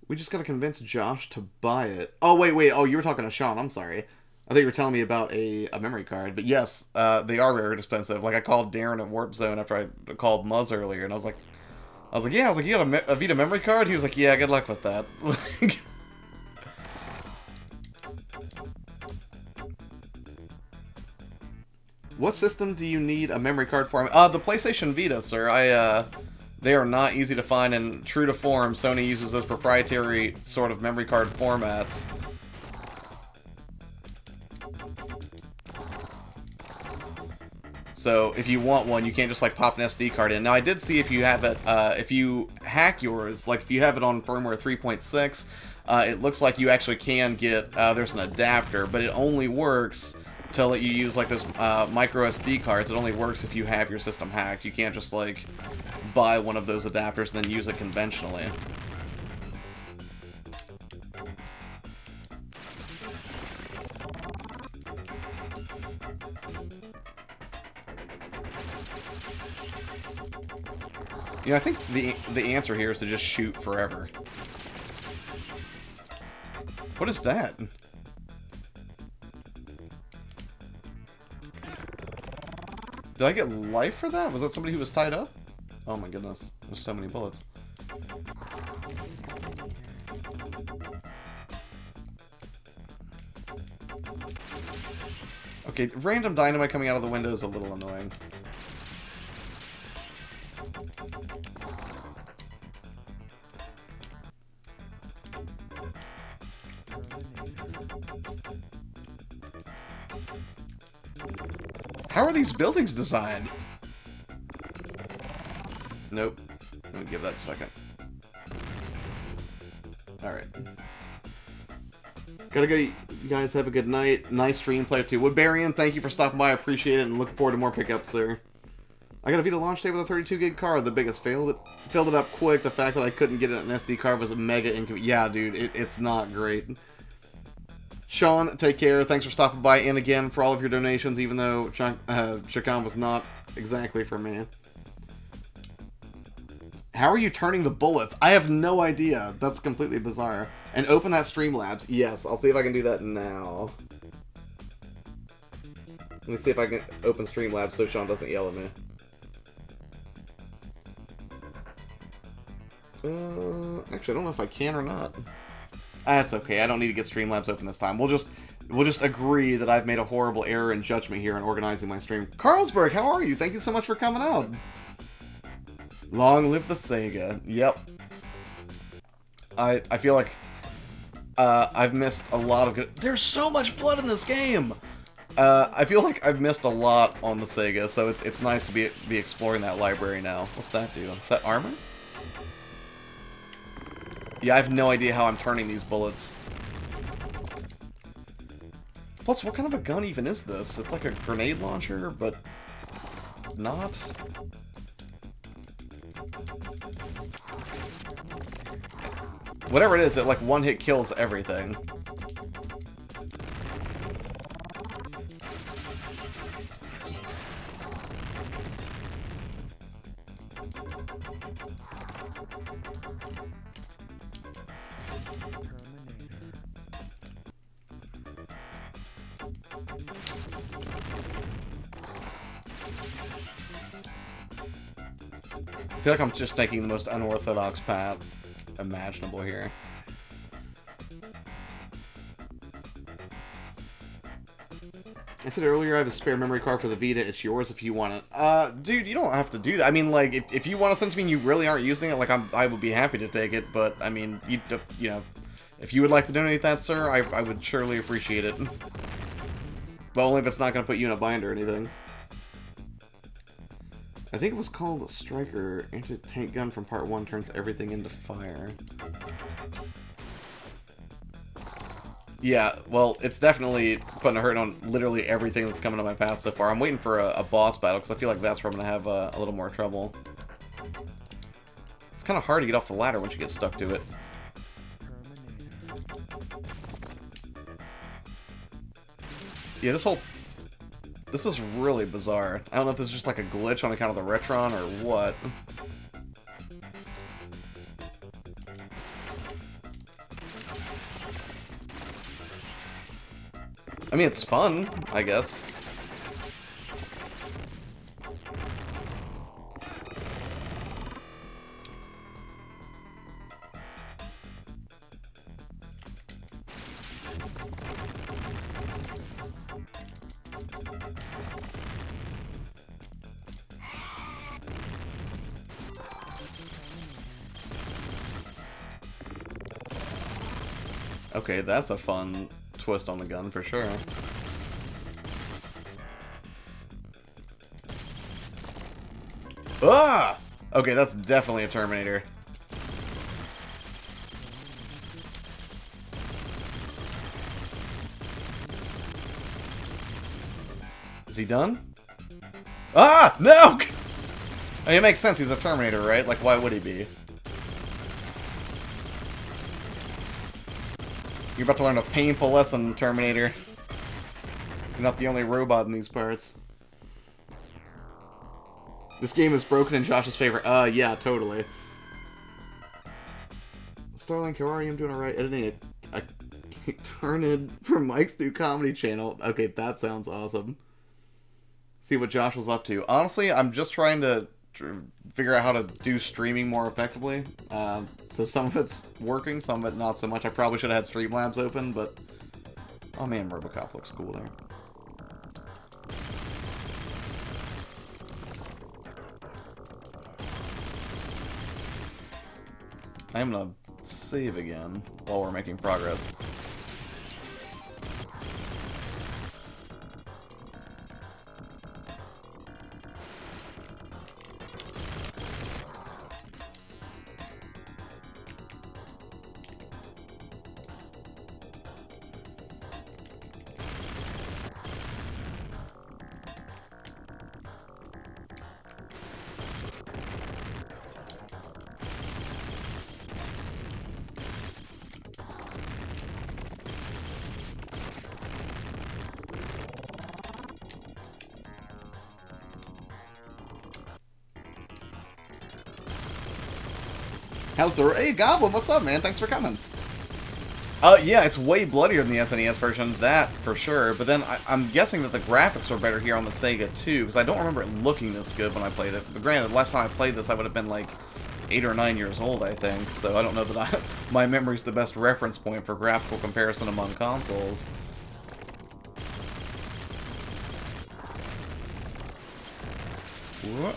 We just gotta convince Josh to buy it. Oh, wait. Oh, you were talking to Sean. I'm sorry. I thought you were telling me about a memory card. But yes, they are very expensive. Like, I called Darren at Warp Zone after I called Muzz earlier, and I was like, yeah, you got a Vita memory card? He was like, yeah, good luck with that. What system do you need a memory card for? The PlayStation Vita, sir. They are not easy to find, and true to form, Sony uses those proprietary sort of memory card formats. So if you want one, you can't just like pop an SD card in. Now I did see if you have it, if you hack yours, like if you have it on firmware 3.6, it looks like you actually can get, there's an adapter, but it only works to let you use like this micro SD cards. It only works if you have your system hacked. You can't just like buy one of those adapters and then use it conventionally. You know, I think the answer here is to just shoot forever. What is that? Did I get life for that? Was that somebody who was tied up? Oh my goodness. There's so many bullets. Okay, random dynamite coming out of the window is a little annoying. How are these buildings designed? Nope. Let me give that a second. Alright. Gotta go. You guys have a good night. Nice stream, player 2. Woodbarian, thank you for stopping by. I appreciate it and look forward to more pickups, sir. I got a Vita launch day with a 32 gig card. The biggest filled it up quick. The fact that I couldn't get an SD card was a mega inconvenience. Yeah, dude, it's not great. Sean, take care. Thanks for stopping by, and again for all of your donations, even though Chakan was not exactly for me. How are you turning the bullets? I have no idea. That's completely bizarre. And open that Streamlabs. Yes, I'll see if I can do that now. Let me see if I can open Streamlabs so Sean doesn't yell at me. Actually, I don't know if I can or not. That's okay. I don't need to get Streamlabs open this time. We'll just agree that I've made a horrible error in judgment here in organizing my stream. Carlsberg, how are you? Thank you so much for coming out. Long live the Sega. Yep. I feel like I've missed a lot of good... There's so much blood in this game! I feel like I've missed a lot on the Sega, so it's nice to be exploring that library now. What's that do? Is that armor? Yeah, I have no idea how I'm turning these bullets. Plus, what kind of a gun even is this? It's like a grenade launcher, but not. Whatever it is, it like one hit kills everything. I feel like I'm just taking the most unorthodox path imaginable here. I said earlier I have a spare memory card for the Vita. It's yours if you want it. Dude, you don't have to do that. I mean, like, if you want to send it to me and you really aren't using it, like, I would be happy to take it. But, I mean, you know, if you would like to donate that, sir, I would surely appreciate it. But only if it's not going to put you in a bind or anything. I think it was called a Striker. Anti-tank gun from part 1 turns everything into fire. Yeah, well, it's definitely putting a hurt on literally everything that's coming to my path so far. I'm waiting for a boss battle, because I feel like that's where I'm going to have a little more trouble. It's kind of hard to get off the ladder once you get stuck to it. Yeah, this is really bizarre. I don't know if this is just like a glitch on account of the Retron or what. I mean, it's fun, I guess. Okay, that's a fun twist on the gun for sure. Ah! Okay, that's definitely a Terminator. Is he done? Ah! No! I mean, it makes sense. He's a Terminator, right? Like, why would he be? You're about to learn a painful lesson, Terminator. You're not the only robot in these parts. This game is broken in Josh's favor. Yeah, totally. Starling, how are you? I'm doing alright. Editing a Turned for Mike's new comedy channel. Okay, that sounds awesome. See what Josh was up to. Honestly, I'm just trying to figure out how to do streaming more effectively. So some of it's working, some of it not so much. I probably should have had Streamlabs open, but... Oh man, Robocop looks cool there. I'm gonna save again while we're making progress. How's the... Hey, Goblin, what's up, man? Thanks for coming. Yeah, it's way bloodier than the SNES version, that for sure. But then I'm guessing that the graphics are better here on the Sega too, because I don't remember it looking this good when I played it. But granted, last time I played this, I would have been like 8 or 9 years old, I think. So I don't know that my memory's the best reference point for graphical comparison among consoles. What?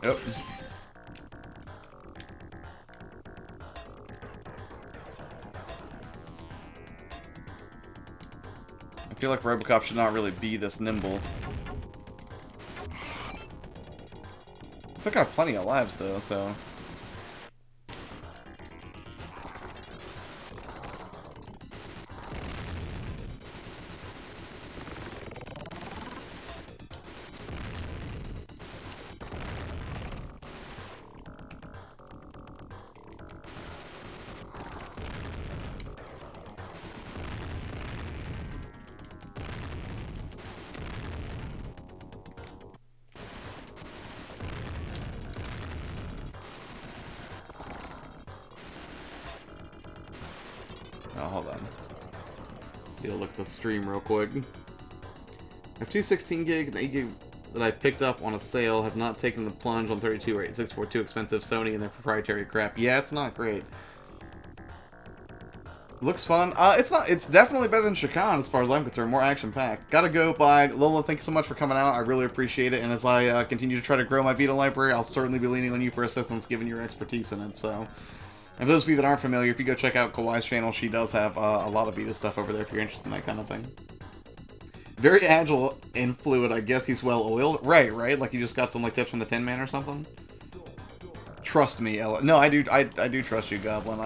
Yep. I feel like Robocop should not really be this nimble. I think I have plenty of lives though, so... hold on. Get a look at the stream real quick. I have two 16 gig and 8 gig that I picked up on a sale. Have not taken the plunge on 32 or 86 for too expensive Sony and their proprietary crap. Yeah, it's not great. Looks fun. It's definitely better than Chakan as far as I'm concerned. More action-packed. Gotta go by. Lola, thank you so much for coming out. I really appreciate it. And as I continue to try to grow my Vita library, I'll certainly be leaning on you for assistance, given your expertise in it. So, and for those of you that aren't familiar, if you go check out Kawai's channel, she does have a lot of Vita stuff over there if you're interested in that kind of thing. Very agile and fluid. I guess he's well oiled. Right? Like he just got some like tips from the Tin Man or something. Trust me, Ella. No, I do trust you, Goblin.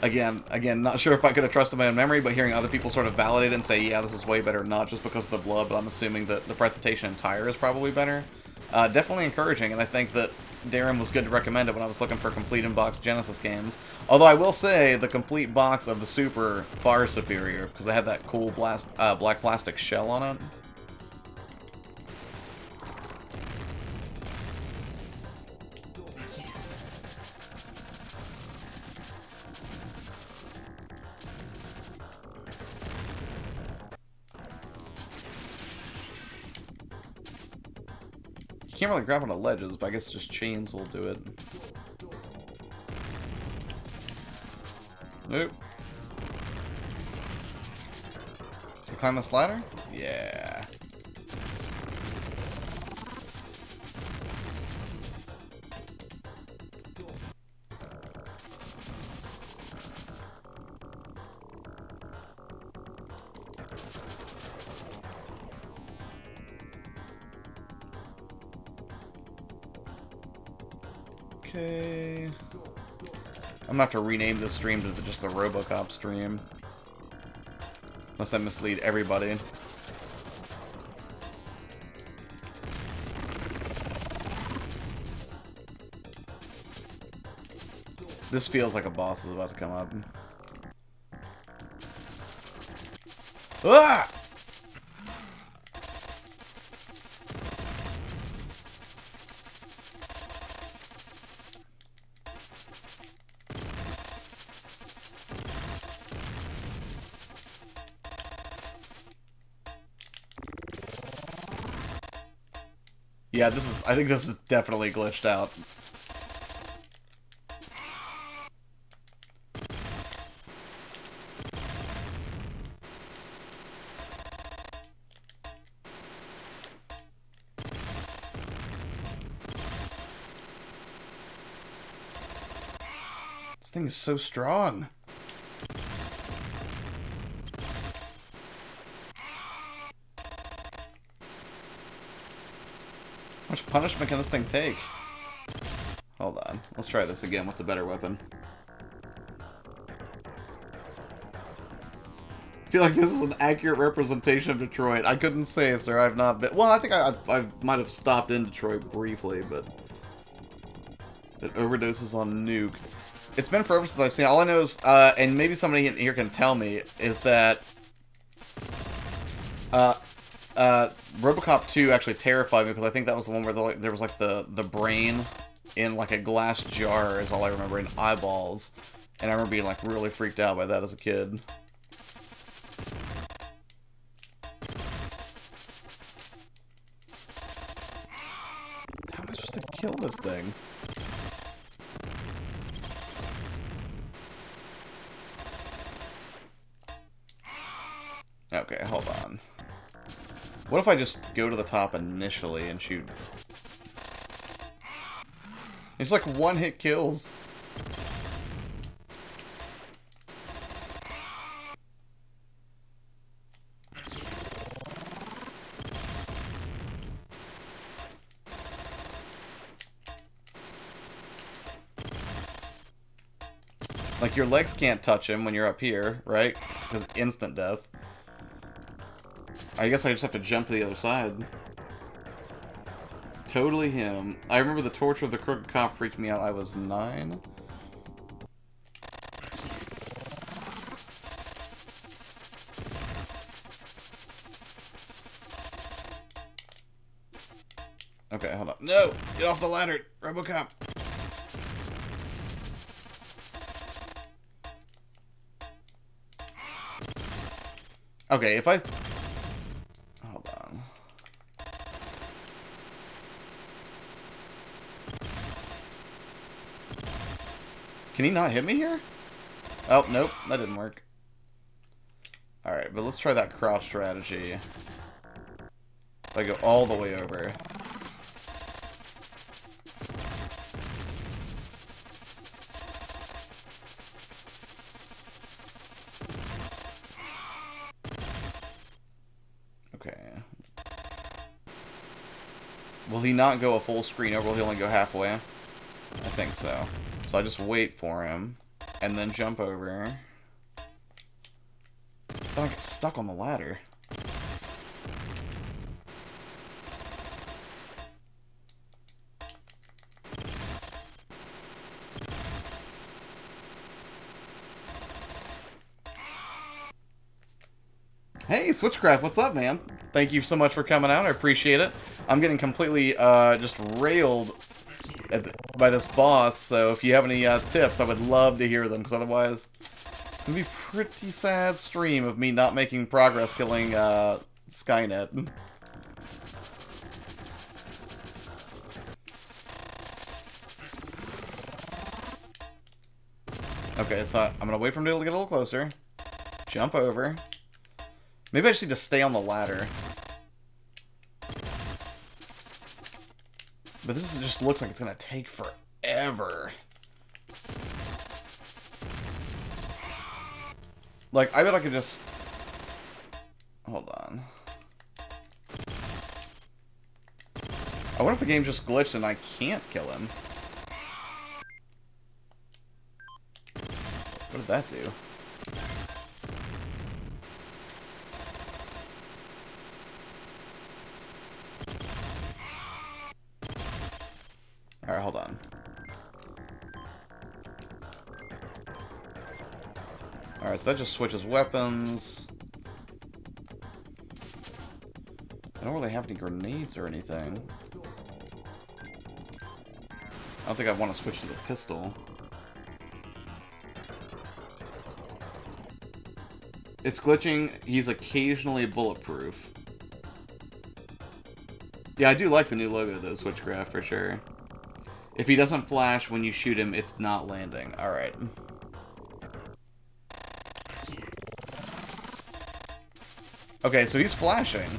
Again, not sure if I could have trusted my own memory, but hearing other people sort of validate it and say, yeah, this is way better, not just because of the blood, but I'm assuming that the presentation entire is probably better. Definitely encouraging, and I think that Darren was good to recommend it when I was looking for complete in-box Genesis games. Although I will say, the complete box of the Super far superior, because they had that cool black plastic shell on it. You can't really grab onto ledges, but I guess just chains will do it. Nope. Can you climb this ladder? Yeah. Okay. I'm gonna have to rename this stream to just the RoboCop stream. Unless I mislead everybody. This feels like a boss is about to come up. Ah! Yeah, I think this is definitely glitched out. This thing is so strong. How much punishment can this thing take? Hold on. Let's try this again with the better weapon. I feel like this is an accurate representation of Detroit. I couldn't say, sir. I've not been... Well, I think I might have stopped in Detroit briefly, but... It overdoses on Nuke. It's been forever since I've seen it. All I know is, and maybe somebody here can tell me, is that... RoboCop 2 actually terrified me because I think that was the one where there was like the brain in like a glass jar is all I remember, in eyeballs, and I remember being like really freaked out by that as a kid. How am I supposed to kill this thing? Okay, hold on. What if I just go to the top initially and shoot? It's like one-hit kills. Like, your legs can't touch him when you're up here, right? Because instant death. I guess I just have to jump to the other side. Totally him. I remember the torture of the crooked cop freaked me out. I was 9. Okay, hold on. No! Get off the ladder! RoboCop! Okay, if I... Hold on. Can he not hit me here? Oh, nope. That didn't work. Alright, but let's try that crouch strategy. If I go all the way over. Okay. Will he not go a full screen over? Will he only go halfway? I think so. So I just wait for him, and then jump over. Then I get stuck on the ladder. Hey, Switchcraft, what's up, man? Thank you so much for coming out. I appreciate it. I'm getting completely just railed by this boss, so if you have any tips, I would love to hear them, because otherwise it's going to be a pretty sad stream of me not making progress killing Skynet. Okay, so I'm going to wait for him to get a little closer. Jump over. Maybe I should just stay on the ladder. But this just looks like it's going to take forever. Like, I bet I could just... Hold on. I wonder if the game just glitched and I can't kill him. What did that do? Alright, hold on. Alright, so that just switches weapons. I don't really have any grenades or anything. I don't think I want to switch to the pistol. It's glitching. He's occasionally bulletproof. Yeah, I do like the new logo though, Switchcraft, for sure. If he doesn't flash when you shoot him, it's not landing. Alright. Okay, so he's flashing.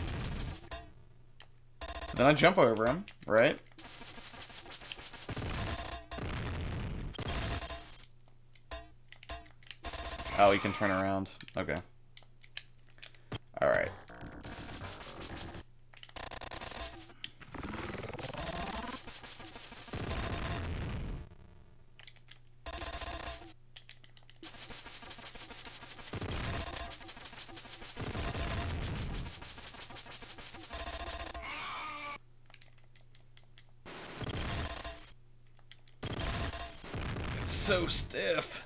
So then I jump over him, right? Oh, he can turn around. Okay. Alright. It's so stiff.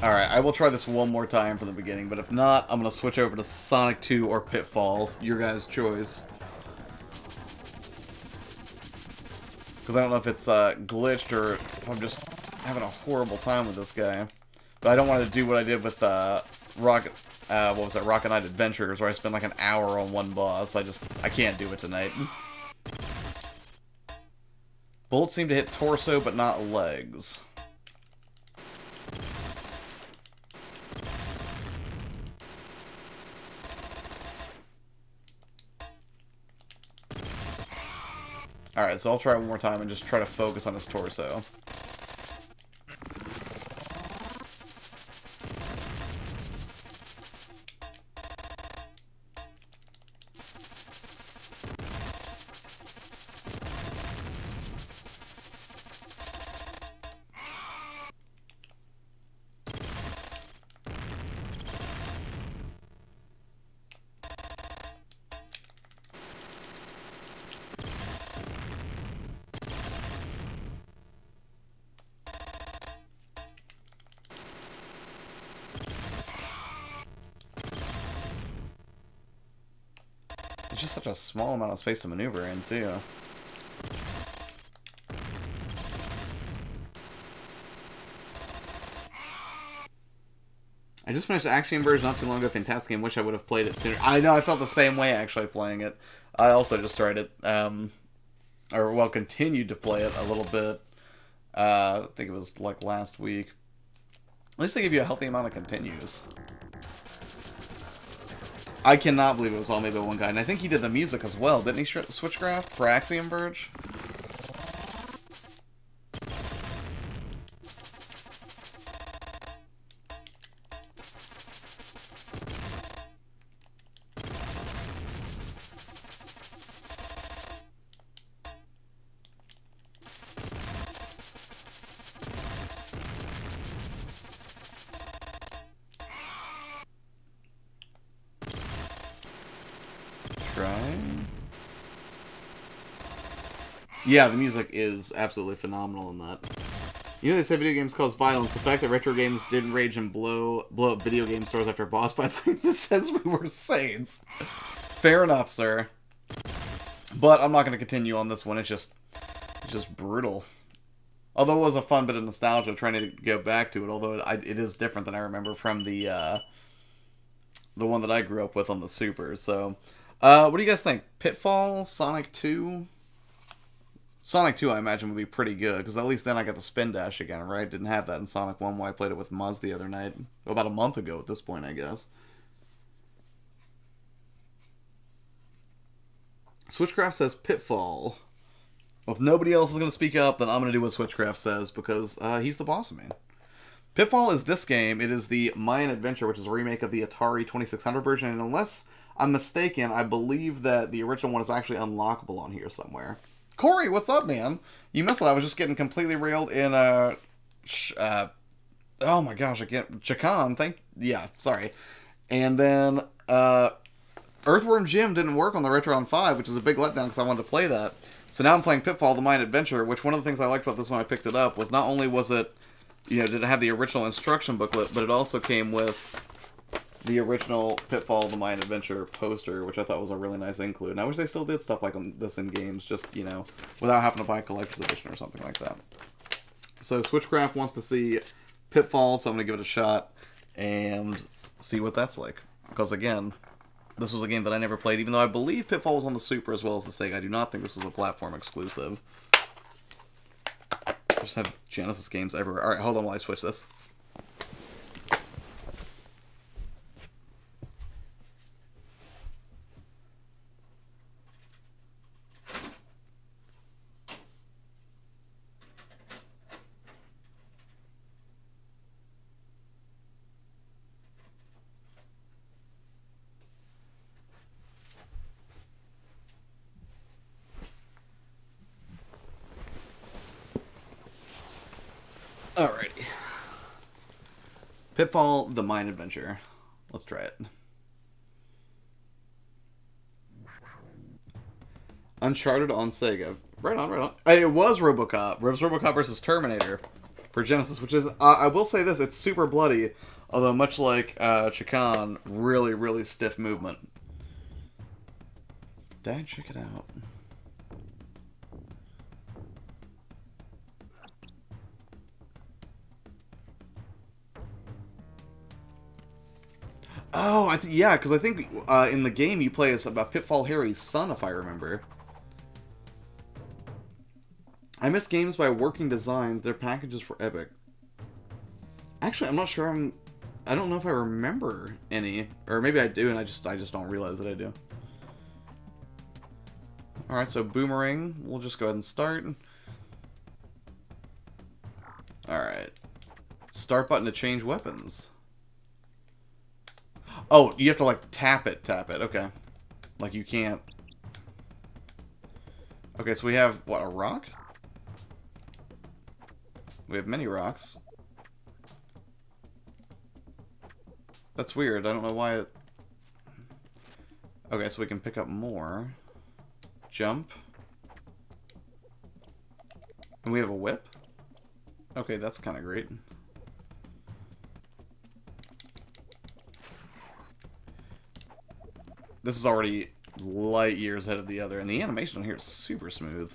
Alright, I will try this one more time from the beginning, but if not, I'm going to switch over to Sonic 2 or Pitfall. Your guys' choice. Because I don't know if it's glitched or if I'm just having a horrible time with this guy. But I don't want to do what I did with what was that, Rocket Knight Adventures, where I spent like an hour on one boss. I can't do it tonight. Bullets seem to hit torso, but not legs. Alright, so I'll try one more time and just try to focus on his torso. just such a small amount of space to maneuver in, too. I just finished the Axiom version not too long ago. Fantastic game. Wish I would have played it sooner. I know, I felt the same way actually playing it. I also just started, continued to play it a little bit. I think it was like last week. At least they give you a healthy amount of continues. I cannot believe it was all made by one guy. And I think he did the music as well. Didn't he, Switchcraft, for Axiom Verge? Yeah, the music is absolutely phenomenal in that. You know they say video games cause violence. The fact that retro games didn't rage and blow up video game stores after boss fights, this says we were saints. Fair enough, sir. But I'm not going to continue on this one. It's just brutal. Although it was a fun bit of nostalgia trying to go back to it. Although it is different than I remember from the one that I grew up with on the Super. So, what do you guys think? Pitfall? Sonic 2? Sonic 2, I imagine, would be pretty good, because at least then I got the spin dash again, right? Didn't have that in Sonic 1 when I played it with Muzz the other night. About a month ago at this point, I guess. Switchcraft says Pitfall. Well, if nobody else is going to speak up, then I'm going to do what Switchcraft says, because he's the boss of me. Pitfall is this game. It is the Mayan Adventure, which is a remake of the Atari 2600 version, and unless I'm mistaken, I believe that the original one is actually unlockable on here somewhere. Corey, what's up, man? You missed it. I was just getting completely railed in, oh my gosh, I can't, Chakan, sorry. And then, Earthworm Jim didn't work on the Retron 5, which is a big letdown because I wanted to play that. So now I'm playing Pitfall, the Mayan Adventure, which one of the things I liked about this when I picked it up was not only was it, did it have the original instruction booklet, but it also came with the original Pitfall, the Mayan Adventure poster, which I thought was a really nice include. And I wish they still did stuff like this in games, just, without having to buy a collector's edition or something like that. So Switchcraft wants to see Pitfall, so I'm going to give it a shot and see what that's like. Because, again, this was a game that I never played, even though I believe Pitfall was on the Super as well as the Sega. I do not think this was a platform exclusive. I just have Genesis games everywhere. Alright, hold on while I switch this. Alrighty. Pitfall, the Mayan Adventure. Let's try it. Uncharted on Sega. Right on, right on. It was RoboCop. It was RoboCop versus Terminator for Genesis, which is, I will say this, it's super bloody, although much like Chakan, really, really stiff movement. Dad, check it out. Oh, yeah, because I think in the game you play as about Pitfall Harry's son, if I remember. I miss games by Working Designs. Their packages were epic. Actually, I'm not sure. I don't know if I remember any, or maybe I do, and I just don't realize that I do. All right, so Boomerang. We'll just go ahead and start. All right, start button to change weapons. Oh, you have to, like, tap it, okay. Like, you can't... Okay, so we have, what, a rock? We have many rocks. That's weird, I don't know why it... Okay, so we can pick up more. Jump. And we have a whip? Okay, that's kind of great. This is already light years ahead of the other, and the animation on here is super smooth.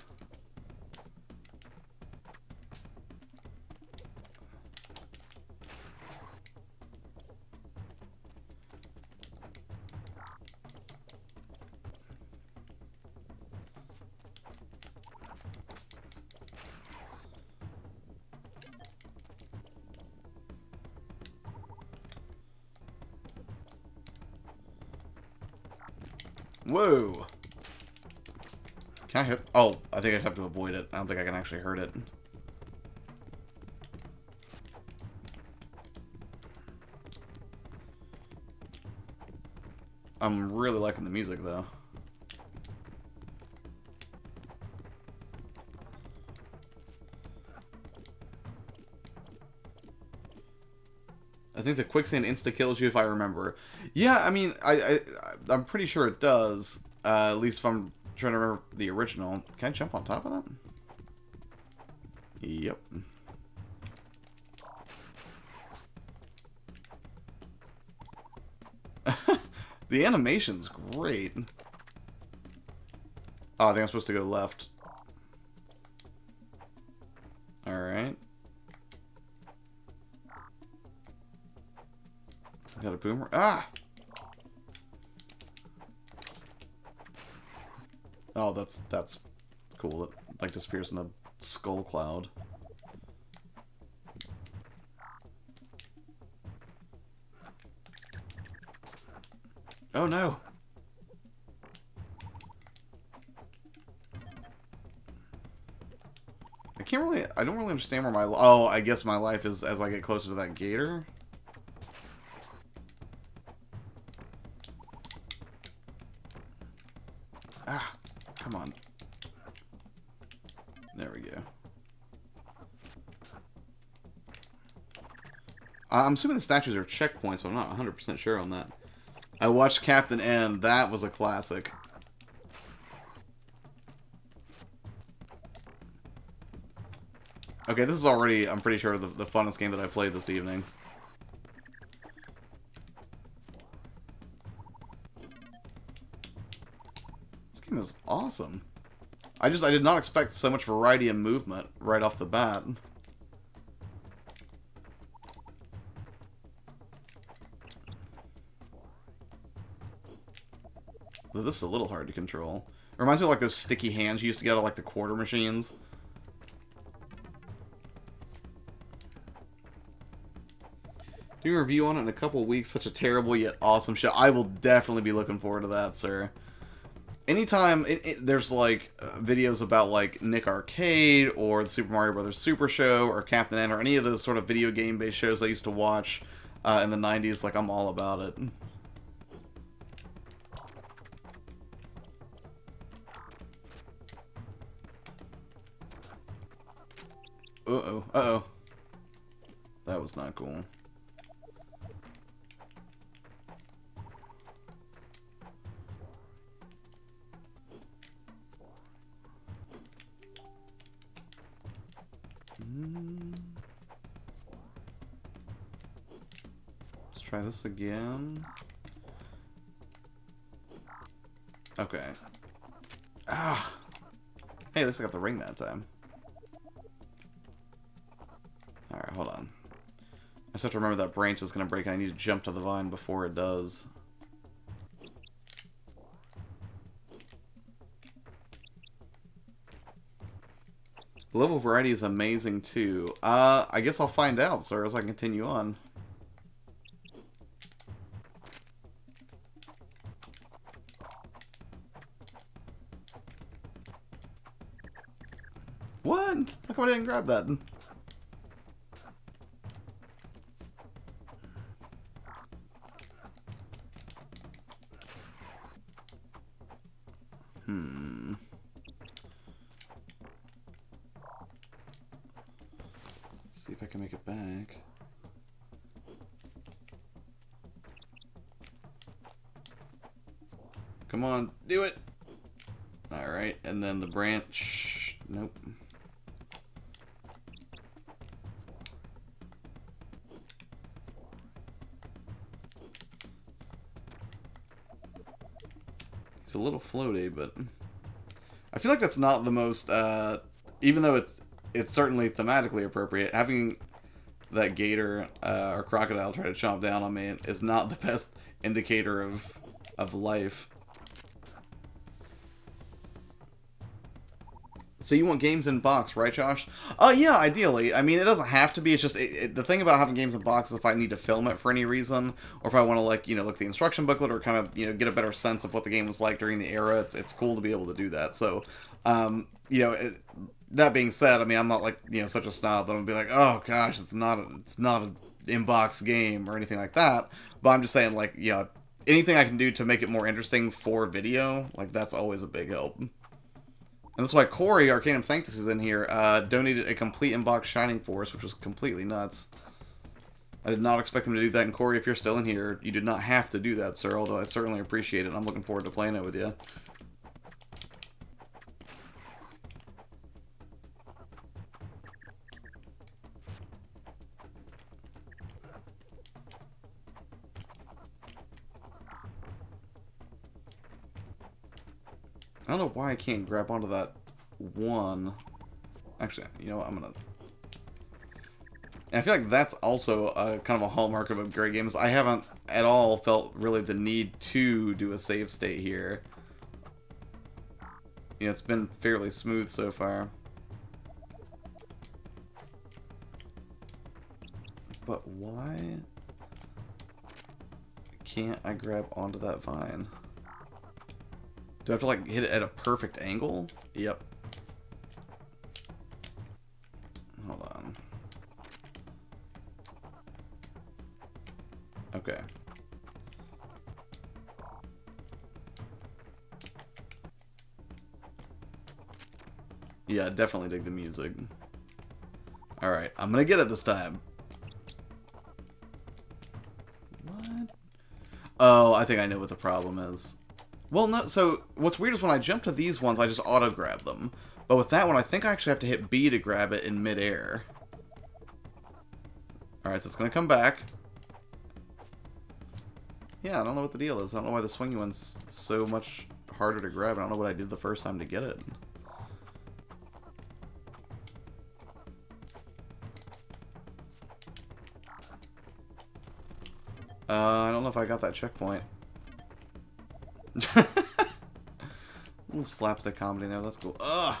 Whoa! Can I hit? Oh, I think I have to avoid it. I don't think I can actually hurt it. I'm really liking the music, though. I think the quicksand insta-kills you if I remember. Yeah, I mean, I'm pretty sure it does. At least if I'm trying to remember the original. Can I jump on top of that? Yep. The animation's great. Oh, I think I'm supposed to go left. Alright. Got a boomer. Ah! Oh, that's cool. It like disappears in a skull cloud. Oh no! I don't really understand where my... Oh, I guess my life is as I get closer to that gator. Ah, come on. There we go. I'm assuming the statues are checkpoints, but I'm not 100% sure on that. I watched Captain N. That was a classic. Okay, this is already, I'm pretty sure, the funnest game that I played this evening. This game is awesome. I did not expect so much variety and movement right off the bat. This is a little hard to control. It reminds me of like those sticky hands you used to get out of like the quarter machines. Do a review on it in a couple weeks. Such a terrible yet awesome show. I will definitely be looking forward to that, sir. Anytime there's like videos about like Nick Arcade or the Super Mario Brothers Super Show or Captain N or any of those sort of video game based shows I used to watch in the 90s, like I'm all about it. Uh-oh. Uh-oh. That was not cool. Let's try this again. Okay. Ah! Hey, at least I got the ring that time. Alright, hold on. I just have to remember that branch is going to break and I need to jump to the vine before it does. Level variety is amazing too. I guess I'll find out, sir, as I continue on. What? How come I didn't grab that? See if I can make it back. Come on, do it! Alright, and then the branch... Nope. It's a little floaty, but I feel like that's not the most, even though it's certainly thematically appropriate, having that gator or crocodile try to chomp down on me is not the best indicator of life. So you want games in box, right, Josh? Yeah, ideally. I mean, it doesn't have to be. It's just the thing about having games in box is if I need to film it for any reason, or if I want to, like, you know, look at the instruction booklet or kind of, you know, get a better sense of what the game was like during the era. It's cool to be able to do that. So, you know, that being said, I mean, I'm not like, you know, such a snob that I'm gonna be like, oh gosh, it's not an in-box game or anything like that. But I'm just saying, like, you know, anything I can do to make it more interesting for video, like, that's always a big help. And that's why Corey, Arcanum Sanctus, is in here, donated a complete in-box Shining Force, which was completely nuts. I did not expect him to do that, and Corey, if you're still in here, you did not have to do that, sir, although I certainly appreciate it, and I'm looking forward to playing it with you. I don't know why I can't grab onto that one. Actually, you know what, I'm gonna... I feel like that's also a kind of a hallmark of a great game, is I haven't at all felt really the need to do a save state here. You know, it's been fairly smooth so far. But why can't I grab onto that vine? Do I have to, like, hit it at a perfect angle? Yep. Hold on. Okay. Yeah, definitely dig the music. Alright, I'm gonna get it this time. What? Oh, I think I know what the problem is. Well, no, so what's weird is when I jump to these ones, I just auto-grab them. But with that one, I think I actually have to hit B to grab it in midair. Alright, so it's going to come back. Yeah, I don't know what the deal is. I don't know why the swingy one's so much harder to grab. I don't know what I did the first time to get it. I don't know if I got that checkpoint. A little slapstick comedy there, that's cool. Ugh!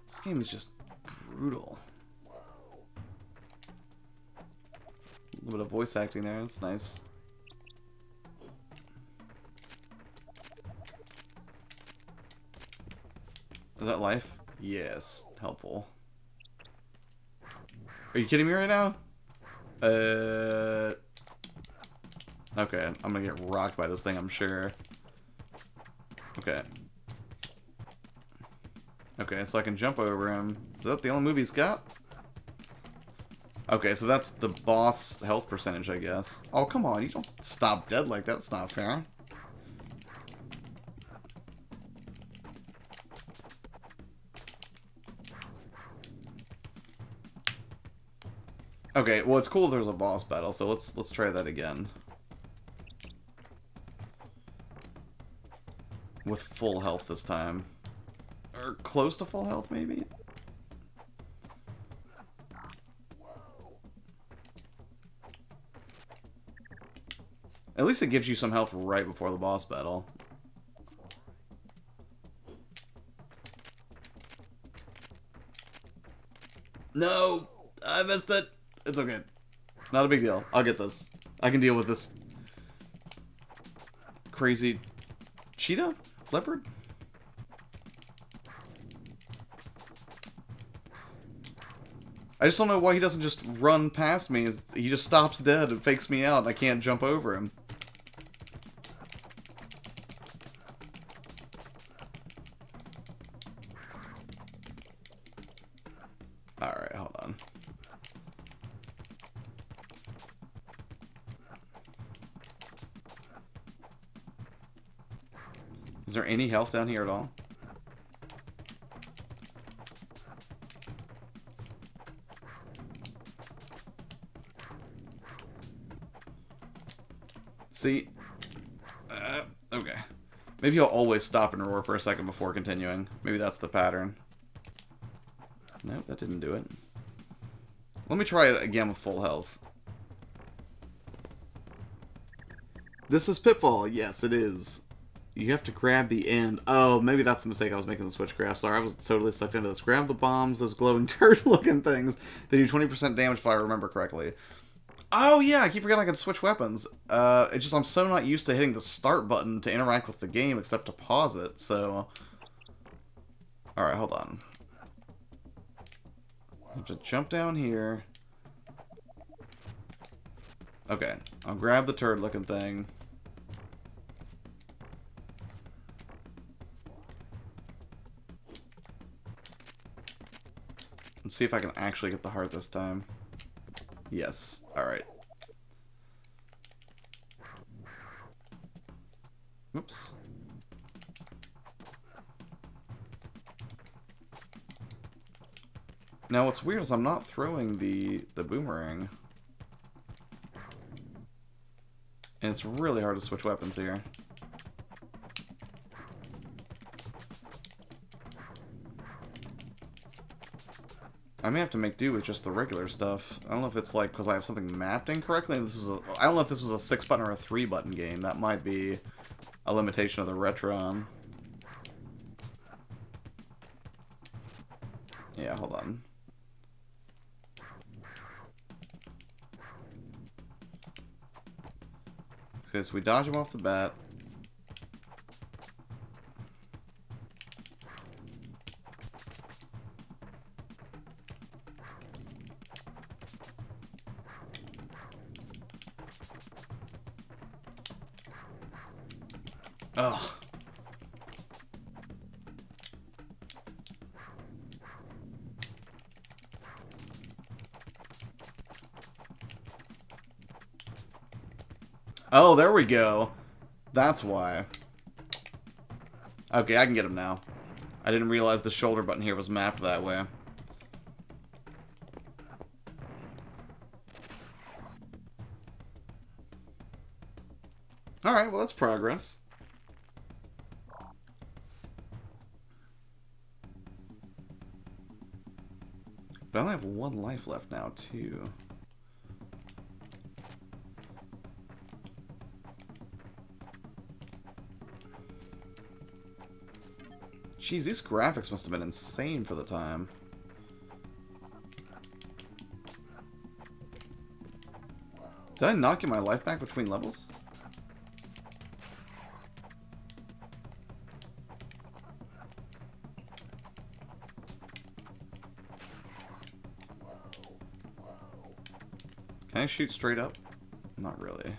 This game is just brutal. A little bit of voice acting there, that's nice. Is that life? Yes, helpful. Are you kidding me right now? Okay, I'm gonna get rocked by this thing, I'm sure. Okay. Okay, so I can jump over him. Is that the only move he's got? Okay, so that's the boss health percentage, I guess. Oh, come on, you don't stop dead like that. That's not fair. Okay, well, it's cool there's a boss battle, so let's try that again. With full health this time. Or close to full health, maybe? At least it gives you some health right before the boss battle. No! I missed it! It's okay. Not a big deal. I'll get this. I can deal with this crazy cheetah? Leopard? I just don't know why he doesn't just run past me. He just stops dead and fakes me out and I can't jump over him. Alright, hold on. Is there any health down here at all? See? Okay. Maybe I'll always stop and roar for a second before continuing. Maybe that's the pattern. Nope, that didn't do it. Let me try it again with full health. This is Pitfall. Yes, it is. You have to grab the end. Oh, maybe that's the mistake I was making the switchcraft. Sorry, I was totally sucked into this. Grab the bombs, those glowing turd-looking things. They do 20% damage if I remember correctly. Oh, yeah, I keep forgetting I can switch weapons. It's just I'm so not used to hitting the start button to interact with the game except to pause it, so... Alright, hold on. I have to jump down here. Okay, I'll grab the turd-looking thing. Let's see if I can actually get the heart this time. Yes. Alright. Oops. Now what's weird is I'm not throwing the boomerang. And it's really hard to switch weapons here. I may have to make do with just the regular stuff. I don't know if it's like because I have something mapped incorrectly. I don't know if this was a 6-button or a 3-button game. That might be a limitation of the Retron. Yeah, hold on. Okay, so we dodge him off the bat. Ugh. Oh, there we go. That's why. Okay, I can get him now. I didn't realize the shoulder button here was mapped that way. Alright, well that's progress. But I only have 1 life left now, too. Jeez, these graphics must have been insane for the time. Did I not get my life back between levels? Can I shoot straight up? Not really.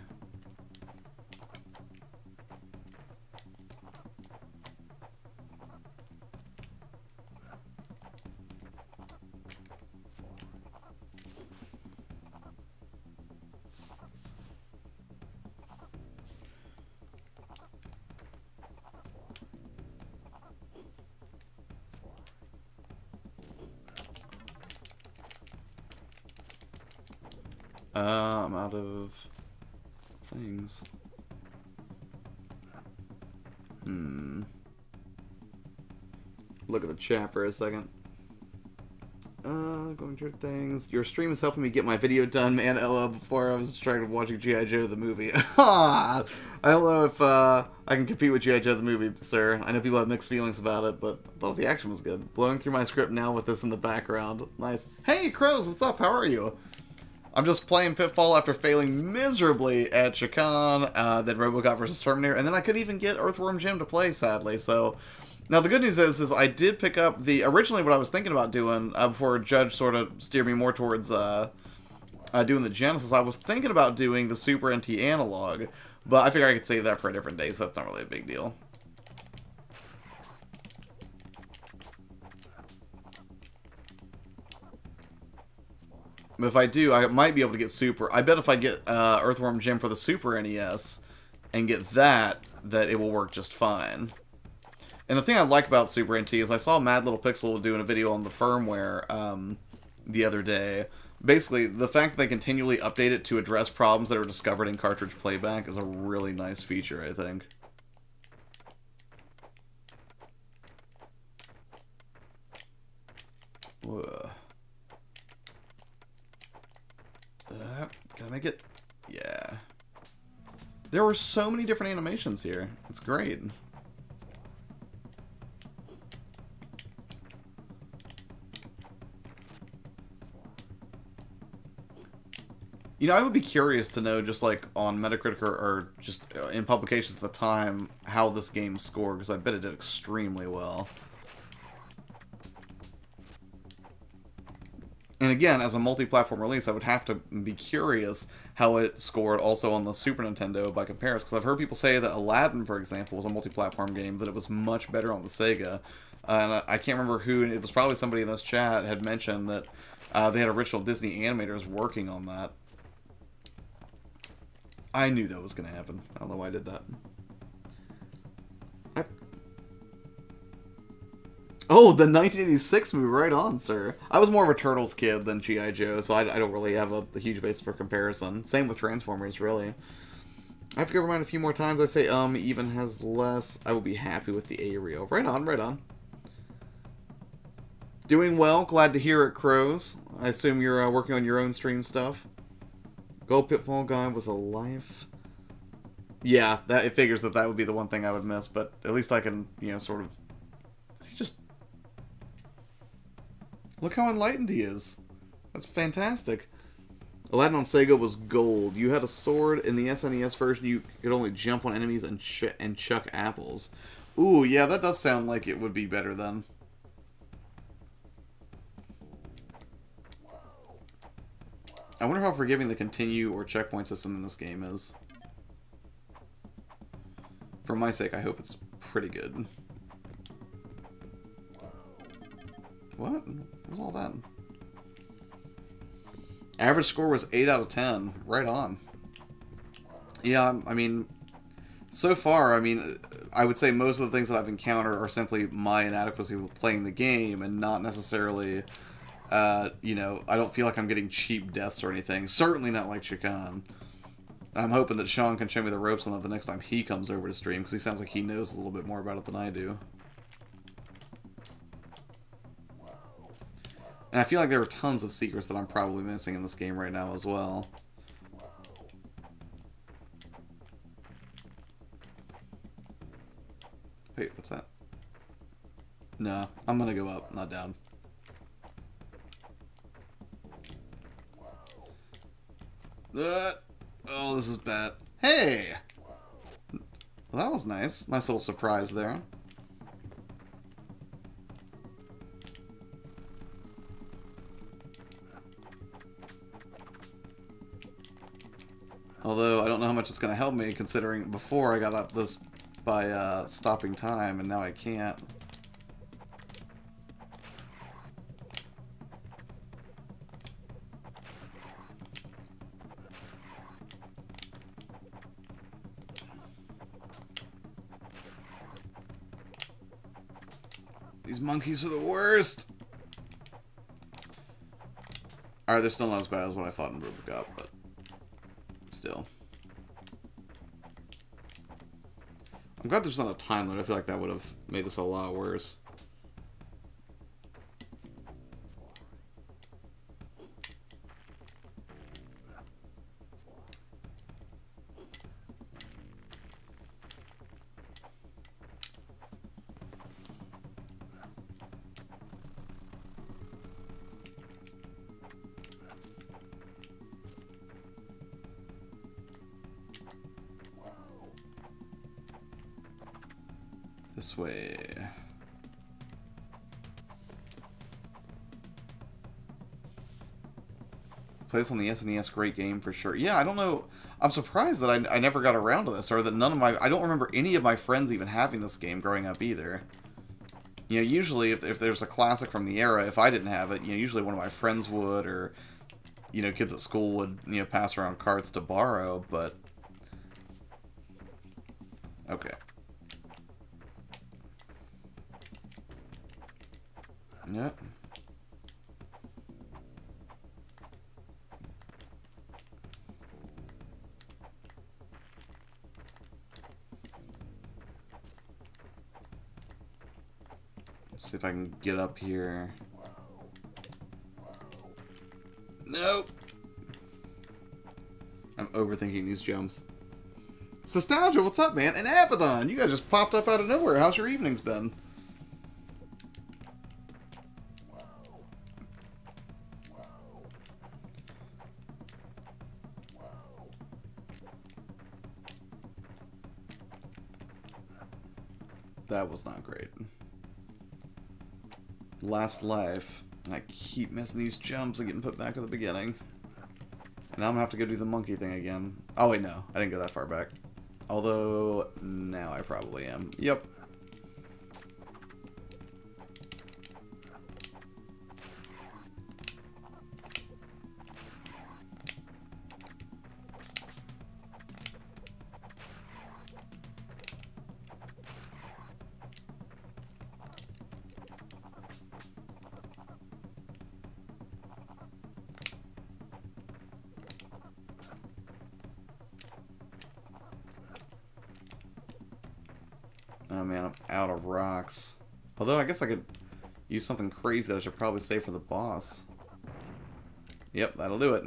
I'm out of things. Look at the chat for a second. Going through things. Your stream is helping me get my video done, man. Ella, before I was distracted watching G.I. Joe the movie. I don't know if I can compete with G.I. Joe the movie, sir. I know people have mixed feelings about it, but I thought the action was good. Blowing through my script now with this in the background. Nice. Hey, Crows, what's up? How are you? I'm just playing Pitfall after failing miserably at Chakan, then Robocop vs. Terminator, and then I couldn't even get Earthworm Jim to play, sadly, so... Now, the good news is I did pick up the... Originally, what I was thinking about doing, before Judge sort of steered me more towards doing the Genesis, I was thinking about doing the Super NT Analog, but I figured I could save that for a different day, so that's not really a big deal. But if I do, I might be able to get Super... I bet if I get Earthworm Jim for the Super NES and get that it will work just fine. And the thing I like about Super NT is I saw Mad Little Pixel doing a video on the firmware the other day Basically, the fact that they continually update it to address problems that are discovered in cartridge playback is a really nice feature, I think. Whoa. Can I make it? Yeah. There were so many different animations here. It's great. You know, I would be curious to know, just like on Metacritic or just in publications at the time, how this game scored, because I bet it did extremely well. And again, as a multi-platform release, I would have to be curious how it scored also on the Super Nintendo by comparison, because I've heard people say that Aladdin, for example, was a multi-platform game, that it was much better on the Sega. And I can't remember who, it was probably somebody in this chat, had mentioned that they had original Disney animators working on that. I knew that was going to happen. I don't know why I did that. Oh, the 1986 movie, right on, sir. I was more of a Turtles kid than G.I. Joe, so I don't really have a huge basis for comparison. Same with Transformers, really. I have to go over mine a few more times. I say, even has less. I will be happy with the A-Reel. Right on, right on. Doing well. Glad to hear it, Crows. I assume you're working on your own stream stuff. Gold Pitfall Guy was a life. Yeah, it figures that would be the one thing I would miss, but at least I can, you know, sort of... He just... Look how enlightened he is. That's fantastic. Aladdin on Sega was gold. You had a sword. In the SNES version, you could only jump on enemies and chuck apples. Ooh, yeah, that does sound like it would be better then. I wonder how forgiving the continue or checkpoint system in this game is. For my sake, I hope it's pretty good. What? What was all that? Average score was 8 out of 10. Right on. Yeah, I mean, so far, I mean, I would say most of the things that I've encountered are simply my inadequacy with playing the game and not necessarily... you know, I don't feel like I'm getting cheap deaths or anything. Certainly not like Chakan. I'm hoping that Sean can show me the ropes on that the next time he comes over to stream, because he sounds like he knows a little bit more about it than I do. And I feel like there are tons of secrets that I'm probably missing in this game right now as well. Wait, what's that? No, I'm gonna go up, not down. Oh, this is bad. Hey! Well, that was nice. Nice little surprise there. Although, I don't know how much it's going to help me, considering before I got up this by stopping time, and now I can't. These monkeys are the worst! Alright, they're still not as bad as what I fought in Robocop, but still. I'm glad there's not a time limit. I feel like that would have made this a lot worse. This way. Play this on the SNES, great game for sure. Yeah, I don't know. I'm surprised that I never got around to this, or that none of my... I don't remember any of my friends even having this game growing up either. You know, usually if there's a classic from the era, if I didn't have it, you know, usually one of my friends would, or, you know, kids at school would, you know, pass around cards to borrow, but... Okay. Yep. see if I can get up here. Nope. I'm overthinking these jumps. Nostalgia, what's up, man? And Abaddon, you guys just popped up out of nowhere. How's your evenings been? That was not great. Last life. And I keep missing these jumps and getting put back to the beginning. And now I'm gonna have to go do the monkey thing again. Oh wait, no. I didn't go that far back. Although, now I probably am. Yep. Oh man, I'm out of rocks. Although I guess I could use something crazy that I should probably save for the boss. Yep, that'll do it.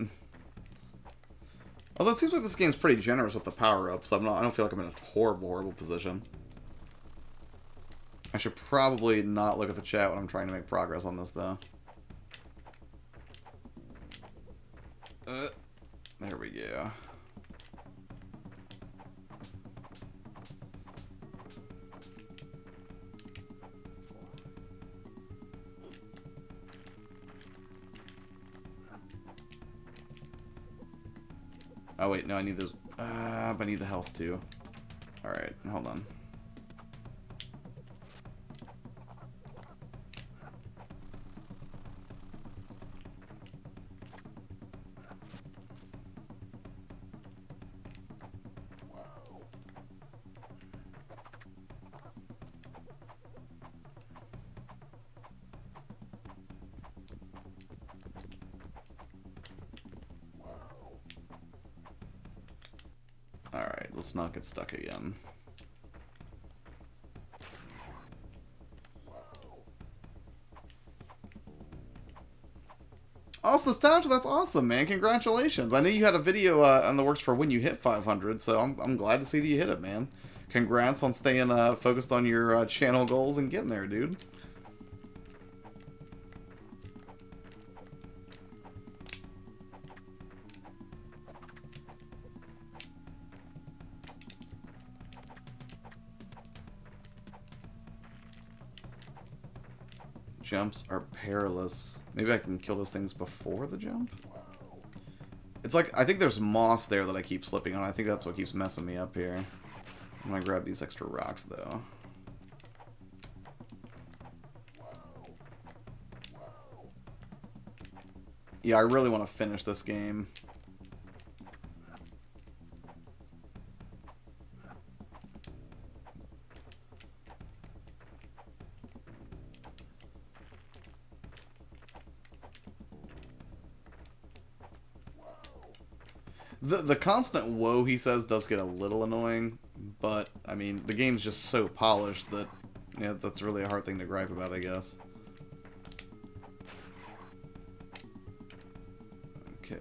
Although it seems like this game's pretty generous with the power-ups, so I don't feel like I'm in a horrible position. I should probably not look at the chat when I'm trying to make progress on this, though. There we go. Oh wait, no, I need those. But I need the health too. Alright, hold on. Alright, let's not get stuck again. Oh, Nostalgia, that's awesome, man. Congratulations. I knew you had a video on the works for when you hit 500, so I'm glad to see that you hit it, man. Congrats on staying focused on your channel goals and getting there, dude. Jumps are perilous. Maybe I can kill those things before the jump? It's like, I think there's moss there that I keep slipping on. I think that's what keeps messing me up here. I'm gonna grab these extra rocks, though. Yeah, I really want to finish this game. The constant whoa, he says, does get a little annoying, but, I mean, the game's just so polished that, yeah, that's really a hard thing to gripe about, I guess. Okay.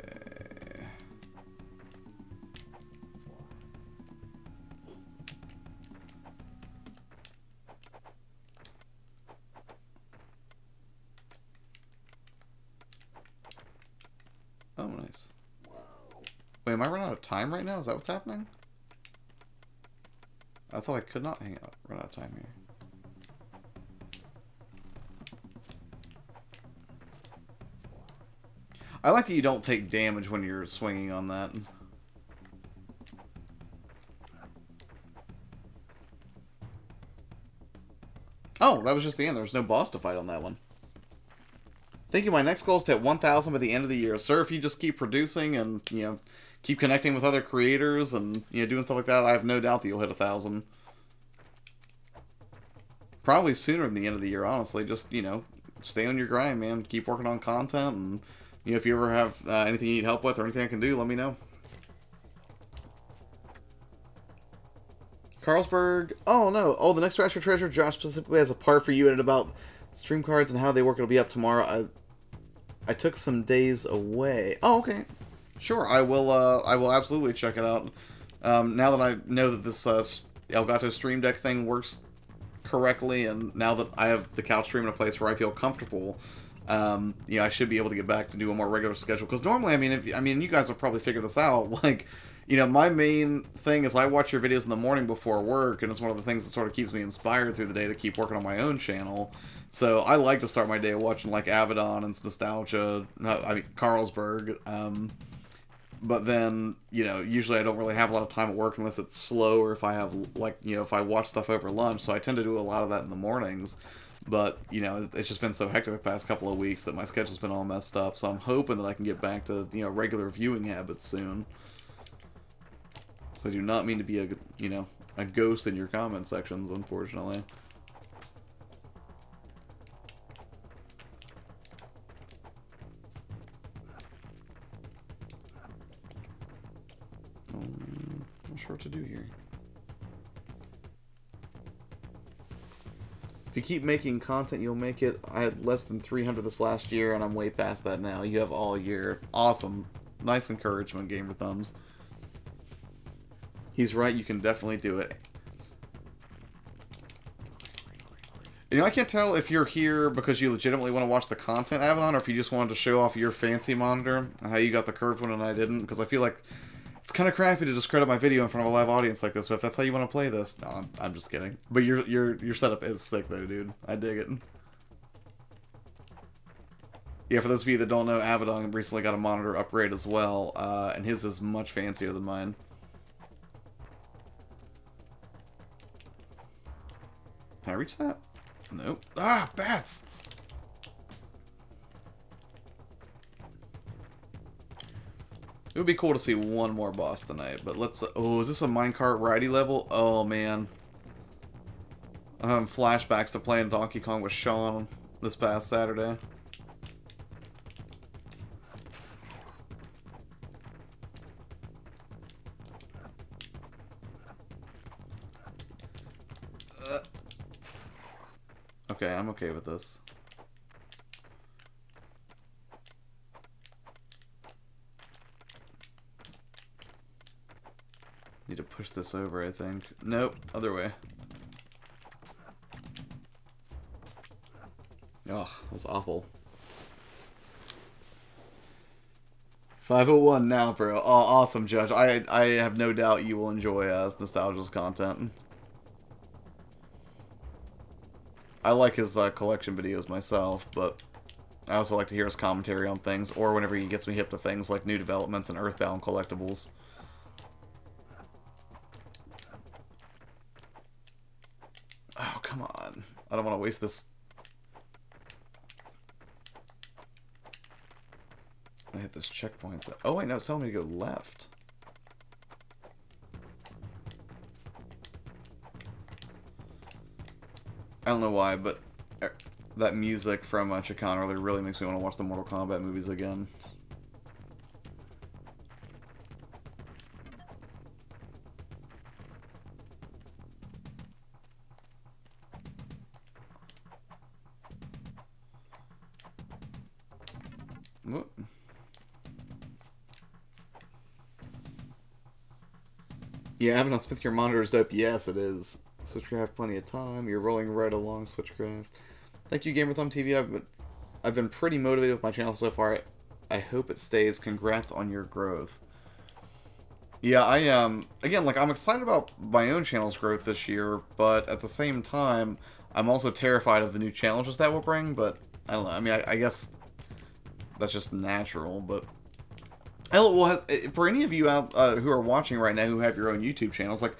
Oh, nice. Wait, am I running out of time right now? Is that what's happening? I thought I could not run out of time here. I like that you don't take damage when you're swinging on that. Oh, that was just the end. There was no boss to fight on that one. Thank you. My next goal is to hit 1,000 by the end of the year. Sir, if you just keep producing and, you know, keep connecting with other creators and, you know, doing stuff like that, I have no doubt that you'll hit 1,000. Probably sooner than the end of the year, honestly. Just, you know, stay on your grind, man. Keep working on content, and, you know, if you ever have anything you need help with or anything I can do, let me know. Carlsberg. Oh, no. Oh, the next Treasure Josh specifically has a part for you in about Stream cards and how they work, it'll be up tomorrow. I took some days away. Oh, okay. Sure, I will absolutely check it out. Now that I know that this Elgato Stream Deck thing works correctly, and now that I have the couch stream in a place where I feel comfortable, you know, I should be able to get back to do a more regular schedule. Because normally, I mean, you guys have probably figured this out. Like, you know, my main thing is I watch your videos in the morning before work, and it's one of the things that sort of keeps me inspired through the day to keep working on my own channel. So I like to start my day watching like Abaddon and Nostalgia, I mean Carlsberg. But then, you know, usually I don't really have a lot of time at work unless it's slow, or if I have, like, you know, if I watch stuff over lunch. So I tend to do a lot of that in the mornings. But, you know, it's just been so hectic the past couple of weeks that my schedule's been all messed up. So I'm hoping that I can get back to, you know, regular viewing habits soon. So I do not mean to be a, you know, a ghost in your comment sections, unfortunately. Not sure what to do here. If you keep making content, you'll make it. I had less than 300 this last year, and I'm way past that now. You have all year. Awesome. Nice encouragement, Gamer Thumbs. He's right, you can definitely do it. You know, I can't tell if you're here because you legitimately want to watch the content, Avalon, or if you just wanted to show off your fancy monitor and how you got the curved one and I didn't, because I feel like it's kind of crappy to discredit my video in front of a live audience like this, but if that's how you want to play this, no, I'm just kidding. But your setup is sick though, dude. I dig it. Yeah, for those of you that don't know, Abaddon recently got a monitor upgrade as well, and his is much fancier than mine. Can I reach that? Nope. Ah, bats! It would be cool to see one more boss tonight, but let's... Oh, is this a minecart righty level? Oh, man. I'm having flashbacks to playing Donkey Kong with Sean this past Saturday. Okay, I'm okay with this. Need to push this over, I think. Nope, other way. Ugh, that was awful. 501 now, bro. Oh, awesome, Judge. I have no doubt you will enjoy Nostalgia's content. I like his collection videos myself, but I also like to hear his commentary on things, or whenever he gets me hip to things like new developments and Earthbound collectibles. Oh, come on. I don't want to waste this. I hit this checkpoint. Oh, wait, no, it's telling me to go left. I don't know why, but that music from Chakan earlier really makes me want to watch the Mortal Kombat movies again. Whoop. Yeah, having on Smithcraft monitor is dope. Yes, it is. Switchcraft, plenty of time. You're rolling right along, Switchcraft. Thank you, Gamer Thumb TV. I've been pretty motivated with my channel so far. I hope it stays. Congrats on your growth. Yeah, again, like, I'm excited about my own channel's growth this year, but at the same time, I'm also terrified of the new challenges that will bring, but I don't know. I mean, I guess that's just natural, but... Well, for any of you out who are watching right now who have your own YouTube channels, like,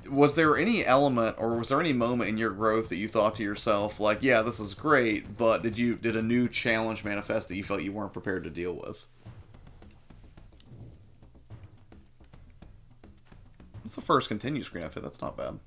was there any element or was there any moment in your growth that you thought to yourself, like, yeah, this is great, but did a new challenge manifest that you felt you weren't prepared to deal with? That's the first continue screen I've hit. That's not bad.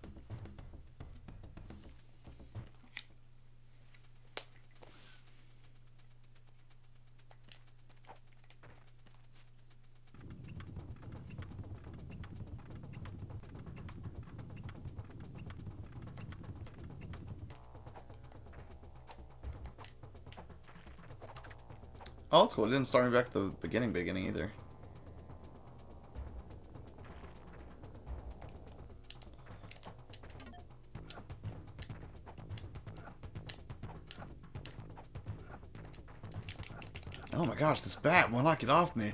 Oh, that's cool. It didn't start me back at the beginning either. Oh my gosh, this bat will not get off me.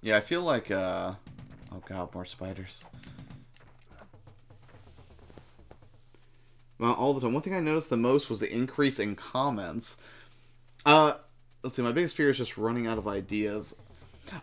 Yeah, I feel like, oh god, more spiders. Well, all the time. One thing I noticed the most was the increase in comments. Let's see, my biggest fear is just running out of ideas.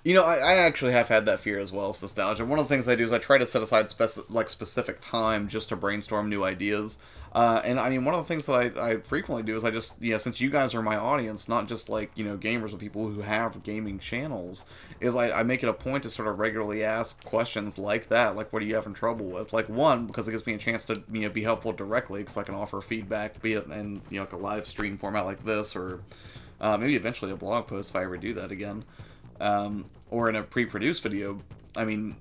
You know, I actually have had that fear as well, it's nostalgia. One of the things I do is I try to set aside specific time just to brainstorm new ideas. And I mean, one of the things that I frequently do is I just, you know, since you guys are my audience, not just like, you know, gamers, but people who have gaming channels, is I make it a point to sort of regularly ask questions like that, like, what are you having trouble with? Like, one, because it gives me a chance to, you know, be helpful directly, because I can offer feedback, be it in, you know, like a live stream format like this, or maybe eventually a blog post if I ever do that again. Or in a pre-produced video. I mean,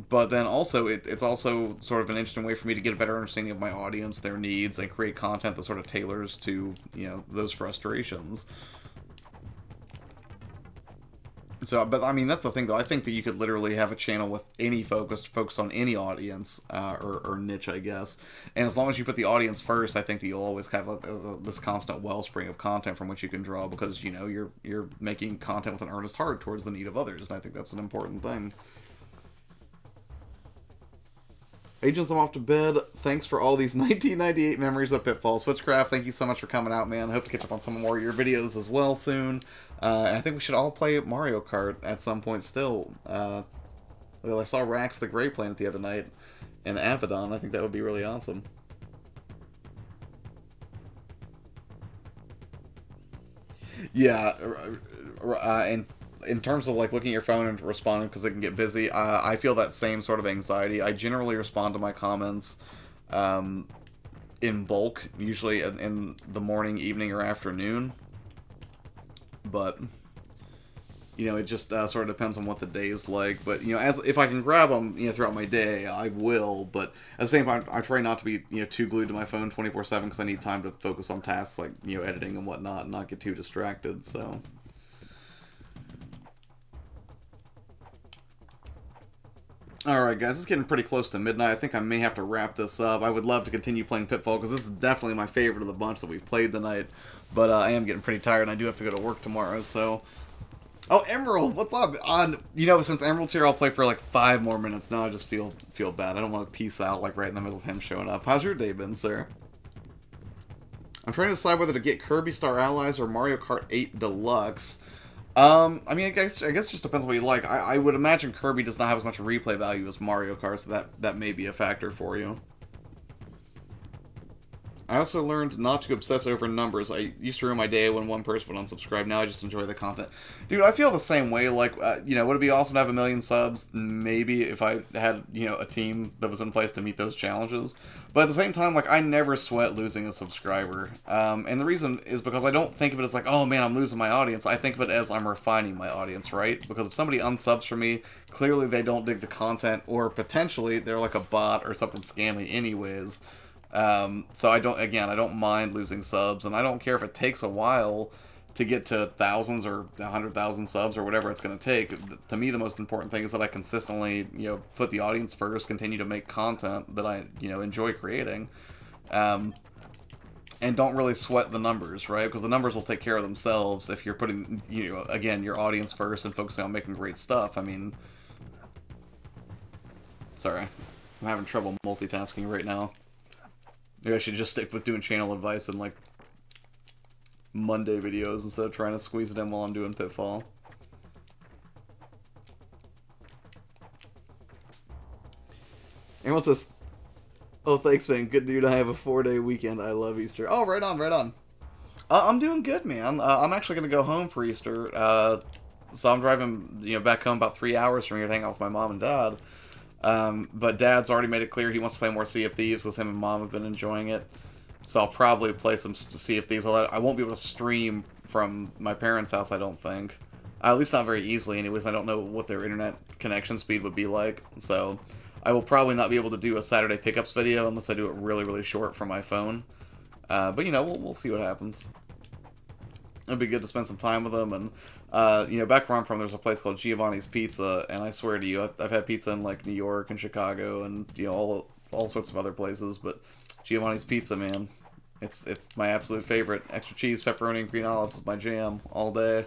but then also it's also sort of an interesting way for me to get a better understanding of my audience, their needs, and create content that sort of tailors to, you know, those frustrations. So, but I mean, that's the thing though. I think that you could literally have a channel with any focus on any audience, or niche, I guess. And as long as you put the audience first, I think that you'll always have this constant wellspring of content from which you can draw, because, you know, you're making content with an earnest heart towards the need of others, and I think that's an important thing. Agents, I'm off to bed. Thanks for all these 1998 memories of Pitfall. Switchcraft, thank you so much for coming out, man. I hope to catch up on some more of your videos as well soon. And I think we should all play Mario Kart at some point still. Well, I saw Rax the Grey playing it the other night in Avedon. I think that would be really awesome. Yeah, and in terms of like looking at your phone and responding because it can get busy, I feel that same sort of anxiety. I generally respond to my comments in bulk, usually in the morning, evening, or afternoon. But you know, it just sort of depends on what the day is like. But you know, if I can grab them, you know, throughout my day, I will. But at the same time, I try not to be, you know, too glued to my phone 24/7 because I need time to focus on tasks like, you know, editing and whatnot, and not get too distracted. So. Alright guys, it's getting pretty close to midnight. I think I may have to wrap this up. I would love to continue playing Pitfall, because this is definitely my favorite of the bunch that we've played tonight. But I am getting pretty tired, and I do have to go to work tomorrow, so... Oh, Emerald! What's up? You know, since Emerald's here, I'll play for like 5 more minutes. Now I just feel bad. I don't want to peace out like right in the middle of him showing up. How's your day been, sir? I'm trying to decide whether to get Kirby Star Allies or Mario Kart 8 Deluxe. I mean, I guess it just depends what you like. I would imagine Kirby does not have as much replay value as Mario Kart, so that may be a factor for you. I also learned not to obsess over numbers. I used to ruin my day when one person would unsubscribe. Now I just enjoy the content. Dude, I feel the same way. Like, you know, would it be awesome to have 1 million subs? Maybe, if I had, you know, a team that was in place to meet those challenges. But at the same time, like, I never sweat losing a subscriber. And the reason is because I don't think of it as like, oh man, I'm losing my audience. I think of it as I'm refining my audience, right? Because if somebody unsubs for me, clearly they don't dig the content, or potentially they're like a bot or something scammy anyways. So I don't mind losing subs, and I don't care if it takes a while to get to thousands or 100,000 subs or whatever it's going to take. To me, the most important thing is that I consistently, you know, put the audience first, continue to make content that I, you know, enjoy creating, and don't really sweat the numbers, right? Because the numbers will take care of themselves if you're putting, you know, again, your audience first and focusing on making great stuff. I mean, sorry, I'm having trouble multitasking right now. Maybe I should just stick with doing channel advice and, like, Monday videos instead of trying to squeeze it in while I'm doing Pitfall. And what's this? Oh, thanks, man. Good dude. I have a 4-day weekend. I love Easter. Oh, right on, right on. I'm doing good, man. I'm actually going to go home for Easter. So I'm driving, back home about 3 hours from here to hang out with my mom and dad. But Dad's already made it clear he wants to play more Sea of Thieves, because him and Mom have been enjoying it. So I'll probably play some Sea of Thieves. Although I won't be able to stream from my parents' house, I don't think. At least not very easily, anyways. I don't know what their internet connection speed would be like. So I will probably not be able to do a Saturday pickups video unless I do it really, really short from my phone. But, we'll see what happens. It'd be good to spend some time with them. And, back where I'm from, there's a place called Giovanni's Pizza. And I swear to you, I've had pizza in, like, New York and Chicago and, all sorts of other places. But Giovanni's Pizza, man, it's my absolute favorite. Extra cheese, pepperoni, and green olives is my jam all day.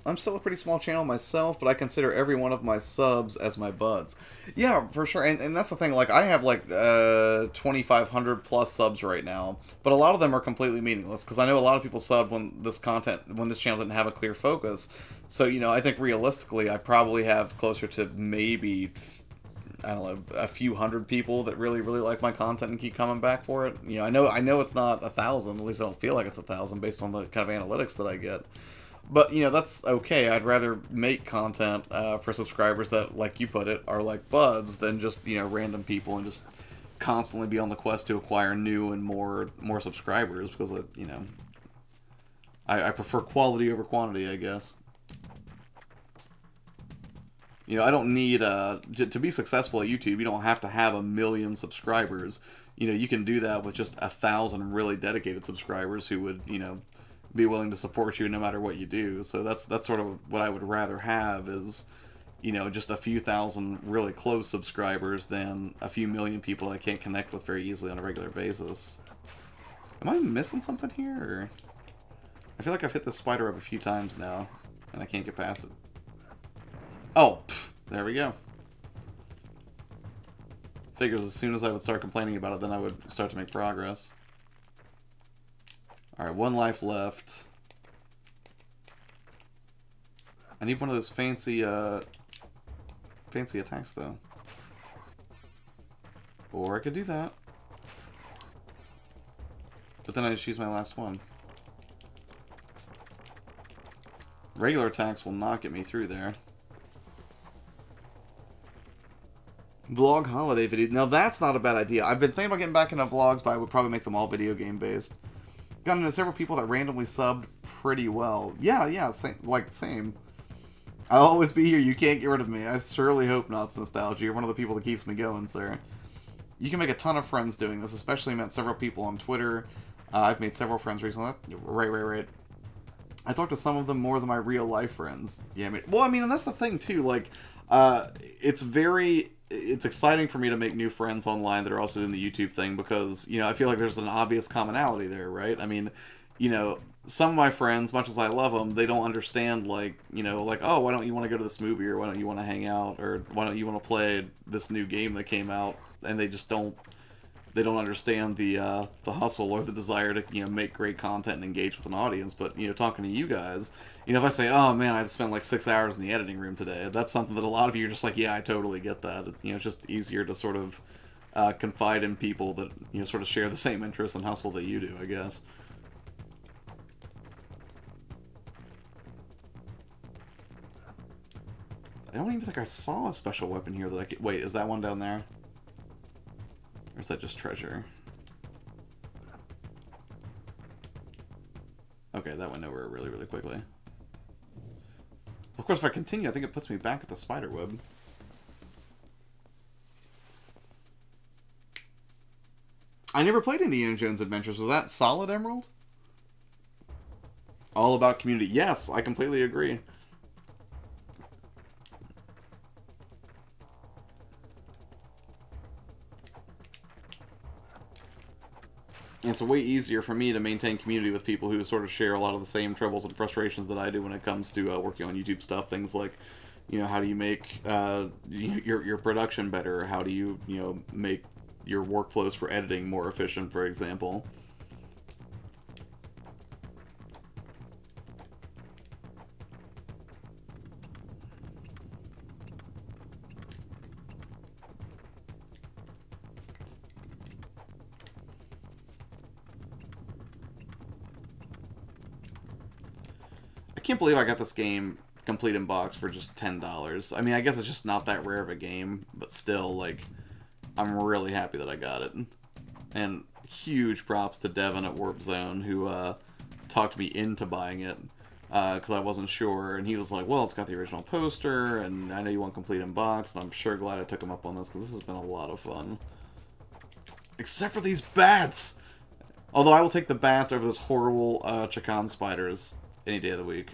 I'm still a pretty small channel myself, but I consider every one of my subs as my buds. Yeah, for sure. And that's the thing, like, I have, like, 2,500 plus subs right now, but a lot of them are completely meaningless, because I know a lot of people subbed when this channel didn't have a clear focus. So, I think realistically, I probably have closer to maybe, I don't know, a few hundred people that really, really like my content and keep coming back for it. I know it's not 1,000, at least I don't feel like it's 1,000 based on the kind of analytics that I get. But, that's okay. I'd rather make content for subscribers that, like you put it, are like buds than just, random people and just constantly be on the quest to acquire new and more subscribers because, I prefer quality over quantity, I guess. I don't need, to be successful at YouTube, you don't have to have 1 million subscribers. You can do that with just 1,000 really dedicated subscribers who would, be willing to support you no matter what you do. So that's sort of what I would rather have is, just a few thousand really close subscribers than a few million people I can't connect with very easily on a regular basis. Am I missing something here? Or... I feel like I've hit this spider up a few times now, and I can't get past it. Oh, there we go. Figures as soon as I would start complaining about it, then I would start to make progress. Alright, 1 life left. I need one of those fancy attacks, though. Or I could do that. But then I just use my last one. Regular attacks will not get me through there. Vlog holiday video. Now that's not a bad idea. I've been thinking about getting back into vlogs, but I would probably make them all video game based. Got into several people that randomly subbed pretty well. Yeah, same. I'll always be here. You can't get rid of me. I surely hope not, Nostalgia. You're one of the people that keeps me going, sir. You can make a ton of friends doing this, especially met several people on Twitter. I've made several friends recently. Right. I talked to some of them more than my real life friends. Yeah, and that's the thing, too. Like, it's exciting for me to make new friends online that are also doing the YouTube thing because, I feel like there's an obvious commonality there, right? I mean, some of my friends, much as I love them, they don't understand, oh, why don't you want to go to this movie, or why don't you want to hang out, or why don't you want to play this new game that came out, and they just don't understand the hustle or the desire to, make great content and engage with an audience. But, talking to you guys, if I say, oh man, I spent like 6 hours in the editing room today, that's something that a lot of you are just like, yeah, I totally get that. It's just easier to sort of confide in people that, sort of share the same interests and hustle that you do, I guess. I don't even think I saw a special weapon here that I could... Wait, is that one down there? Or is that just treasure? Okay, that went nowhere really, really quickly. Of course, if I continue, I think it puts me back at the spider web. I never played Indiana Jones Adventures. Was that Solid Emerald? All about community. Yes, I completely agree. And it's way easier for me to maintain community with people who sort of share a lot of the same troubles and frustrations that I do when it comes to working on YouTube stuff. Things like, how do you make your production better? How do you, make your workflows for editing more efficient, for example? can't believe I got this game complete in box for just $10. I mean, I guess it's just not that rare of a game, but still, like, I'm really happy that I got it. And huge props to Devin at Warp Zone, who talked me into buying it, because I wasn't sure, and he was like, well, it's got the original poster, and I know you want complete in box, and I'm sure glad I took him up on this, because this has been a lot of fun. Except for these bats! Although I will take the bats over those horrible Chakan spiders any day of the week.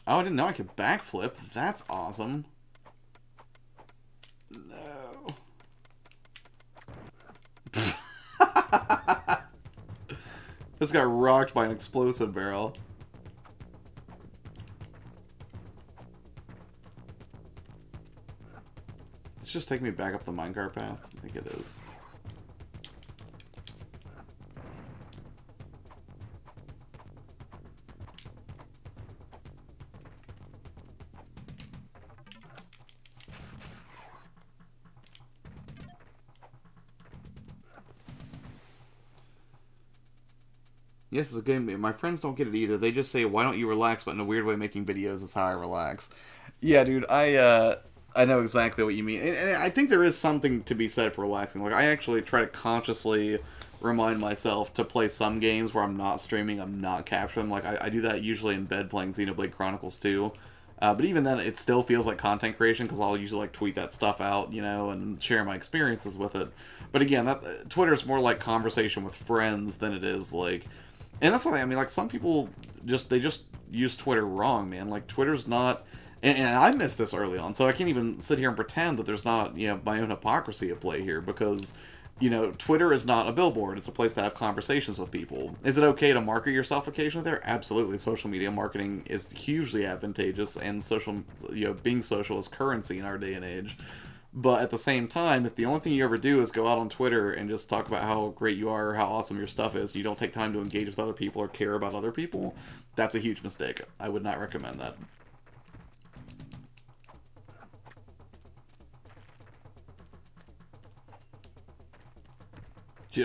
Oh, I didn't know I could backflip. That's awesome. No. This got rocked by an explosive barrel. It's just taking me back up the minecart path. I think it is. Yes, it's a game. My friends don't get it either. They just say, "Why don't you relax?" But in a weird way, making videos is how I relax. Yeah, dude, I know exactly what you mean, and I think there is something to be said for relaxing. Like, I actually try to consciously remind myself to play some games where I'm not streaming, I'm not capturing them. Like, I do that usually in bed playing Xenoblade Chronicles 2. But even then, it still feels like content creation, because I'll usually, like, tweet that stuff out, you know, and share my experiences with it. But again, Twitter's more like conversation with friends than it is, like... And that's the thing, I mean, like, some people they just use Twitter wrong, man. Like, Twitter's not... And I missed this early on, so I can't even sit here and pretend that there's not, you know, my own hypocrisy at play here, because, you know, Twitter is not a billboard. It's a place to have conversations with people. Is it okay to market yourself occasionally there? Absolutely. Social media marketing is hugely advantageous, and being social is currency in our day and age. But at the same time, if the only thing you ever do is go out on Twitter and just talk about how great you are or how awesome your stuff is, and you don't take time to engage with other people or care about other people, that's a huge mistake. I would not recommend that.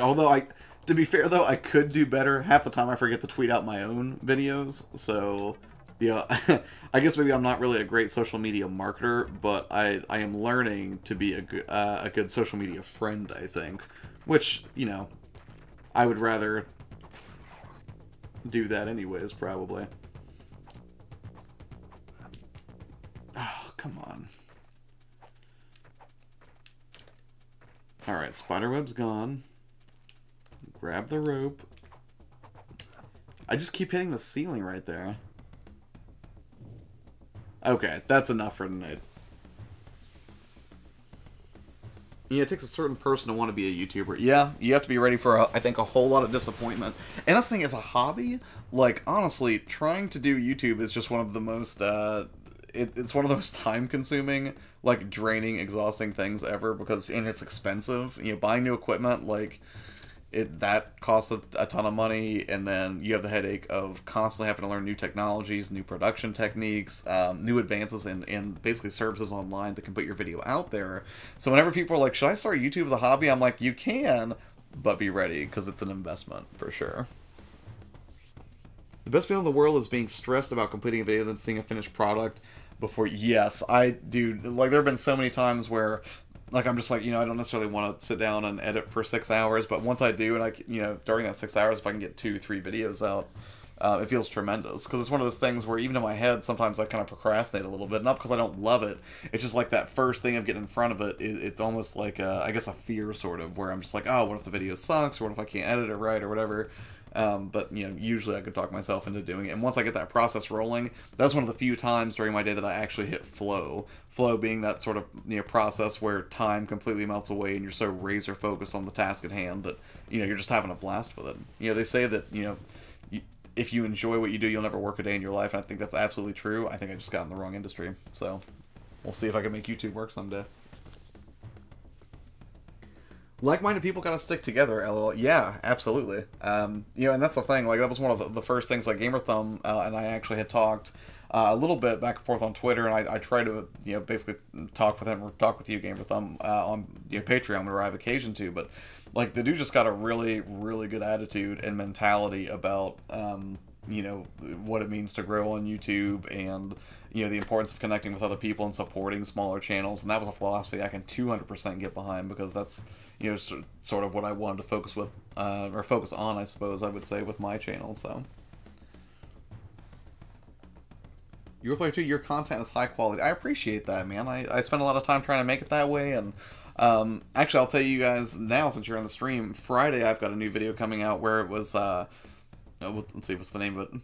Although, to be fair though, I could do better. Half the time I forget to tweet out my own videos, so... Yeah, I guess maybe I'm not really a great social media marketer, but I am learning to be a good social media friend, I think. Which, you know, I would rather do that anyways, probably. Oh, come on. Alright, spiderweb's gone. Grab the rope. I just keep hitting the ceiling right there. Okay, that's enough for tonight. Yeah, it takes a certain person to want to be a YouTuber. Yeah, you have to be ready for, I think, a whole lot of disappointment. And that's the thing, as a hobby, like, honestly, trying to do YouTube is just one of the most, it's one of the most time-consuming, like, draining, exhausting things ever, and it's expensive. You know, buying new equipment, like... that costs a ton of money, and then you have the headache of constantly having to learn new technologies, new production techniques, new advances in basically services online that can put your video out there. So whenever people are like, should I start YouTube as a hobby? I'm like, you can, but be ready, because it's an investment, for sure. The best feeling in the world is being stressed about completing a video than seeing a finished product before... Yes, I do. Like, there have been so many times where... Like, I'm just like, you know, I don't necessarily want to sit down and edit for 6 hours, but once I do, and you know, during that 6 hours, if I can get 2-3 videos out, it feels tremendous. Because it's one of those things where even in my head, sometimes I kind of procrastinate a little bit. Not because I don't love it. It's just like that first thing of getting in front of it, it's almost like, I guess, a fear, sort of, where I'm just like, oh, what if the video sucks, or what if I can't edit it right, or whatever. But, you know, usually I could talk myself into doing it. And once I get that process rolling, that's one of the few times during my day that I actually hit flow. Flow being that sort of, you know, process where time completely melts away and you're so razor focused on the task at hand that, you know, you're just having a blast with it. You know, they say that, you know, if you enjoy what you do, you'll never work a day in your life. And I think that's absolutely true. I think I just got in the wrong industry. So, we'll see if I can make YouTube work someday. Like-minded people gotta stick together, LOL. Yeah, absolutely. You know, and that's the thing. Like, that was one of the first things. Like, GamerThumb and I actually had talked a little bit back and forth on Twitter, and I try to, you know, basically talk with him or talk with you, GamerThumb, on, you know, Patreon whenever I have occasion to. But like, the dude just got a really, really good attitude and mentality about, you know, what it means to grow on YouTube, and you know, the importance of connecting with other people and supporting smaller channels. And that was a philosophy I can 200% get behind, because that's, you know, sort of what I wanted to focus with, or focus on, I suppose I would say, with my channel. So, your player too, your content is high quality. I appreciate that, man. I spend a lot of time trying to make it that way. And actually, I'll tell you guys now, since you're on the stream, Friday I've got a new video coming out where it was, let's see, what's the name of it?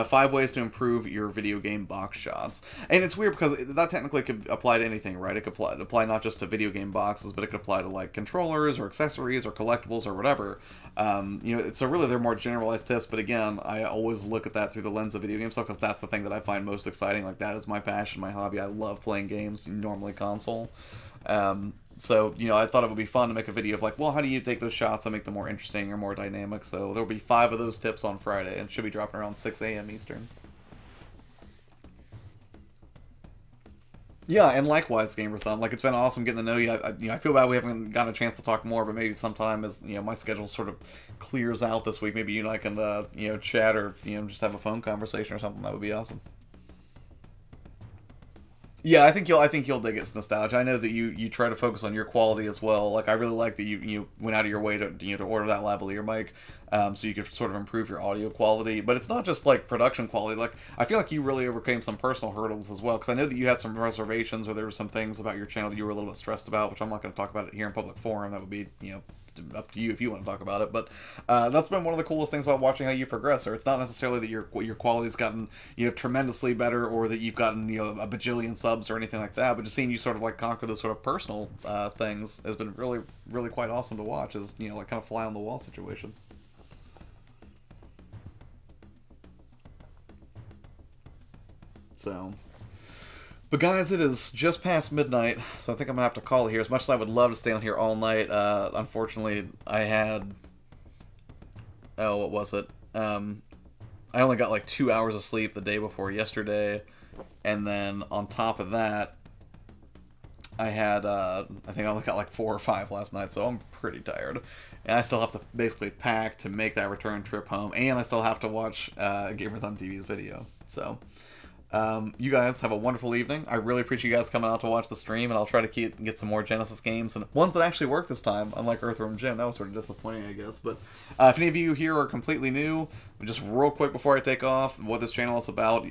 5 ways to improve your video game box shots. And it's weird because that technically could apply to anything, right? It could apply not just to video game boxes, but it could apply to like controllers or accessories or collectibles or whatever. You know, so really they're more generalized tips, but again, I always look at that through the lens of video game stuff, because that's the thing that I find most exciting. Like, that is my passion, my hobby. I love playing games, normally console. So, you know, I thought it would be fun to make a video of like, well, how do you take those shots and make them more interesting or more dynamic? So there'll be 5 of those tips on Friday, and should be dropping around 6 a.m. Eastern. Yeah, and likewise, GamerThumb. Like, it's been awesome getting to know you. You know, I feel bad we haven't gotten a chance to talk more, but maybe sometime as, you know, my schedule sort of clears out this week, maybe you and I can, you know, chat, or, you know, just have a phone conversation or something. That would be awesome. Yeah, I think you'll dig its nostalgia. I know that you try to focus on your quality as well. Like, I really like that you went out of your way to, you know, to order that lavalier mic, so you could sort of improve your audio quality. But it's not just like production quality. Like, I feel like you really overcame some personal hurdles as well, because I know that you had some reservations, or there were some things about your channel that you were a little bit stressed about, which I'm not going to talk about it here in public forum. That would be, you know, up to you if you want to talk about it. But that's been one of the coolest things about watching how you progress. Or it's not necessarily that your quality's gotten, you know, tremendously better, or that you've gotten, you know, a bajillion subs or anything like that. But just seeing you sort of like conquer those sort of personal things has been really, really quite awesome to watch. As, you know, like kind of fly on the wall situation. So, but guys, it is just past midnight, so I think I'm going to have to call it here. As much as I would love to stay on here all night, unfortunately, I had... Oh, what was it? I only got like 2 hours of sleep the day before yesterday, and then on top of that, I had, I think I only got like 4 or 5 last night, so I'm pretty tired. And I still have to basically pack to make that return trip home, and I still have to watch GamerThumb TV's video, so... you guys have a wonderful evening. I really appreciate you guys coming out to watch the stream, and I'll try to get some more Genesis games, and ones that actually work this time, unlike Earthworm Jim. That was sort of disappointing, I guess. But if any of you here are completely new, just real quick before I take off, what this channel is about,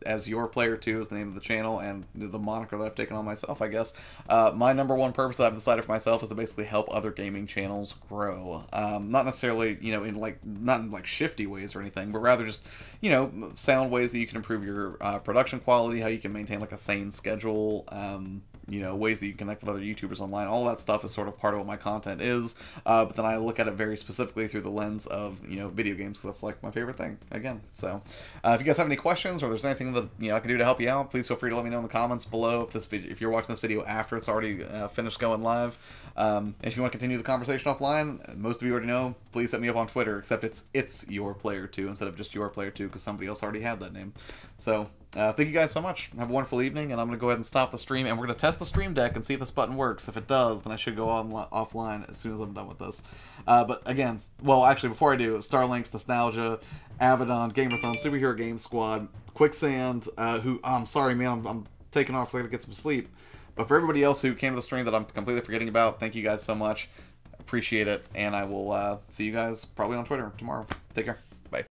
as Your Player 2 is the name of the channel, and the moniker that I've taken on myself, I guess. My number one purpose that I've decided for myself is to basically help other gaming channels grow. Not necessarily, you know, in like, not in like shifty ways or anything, but rather just, you know, sound ways that you can improve your production quality, how you can maintain like a sane schedule, you know, ways that you connect with other YouTubers online. All that stuff is sort of part of what my content is, but then I look at it very specifically through the lens of, you know, video games, because that's like my favorite thing, again. So if you guys have any questions, or there's anything that, you know, I can do to help you out, please feel free to let me know in the comments below. If this video, if you're watching this video after it's already finished going live, if you want to continue the conversation offline, most of you already know, please hit me up on Twitter, except it's Your Player 2 instead of just Your Player 2, because somebody else already had that name. So thank you guys so much. Have a wonderful evening, and I'm going to go ahead and stop the stream, and we're going to test the Stream Deck and see if this button works. If it does, then I should go offline as soon as I'm done with this. But again, well, actually, before I do, Starlinks, Nostalgia, Avedon, GamerThumb, Superhero Game Squad, Quicksand, who, I'm sorry, man, I'm taking off because I got to get some sleep. But for everybody else who came to the stream that I'm completely forgetting about, thank you guys so much. Appreciate it, and I will see you guys probably on Twitter tomorrow. Take care.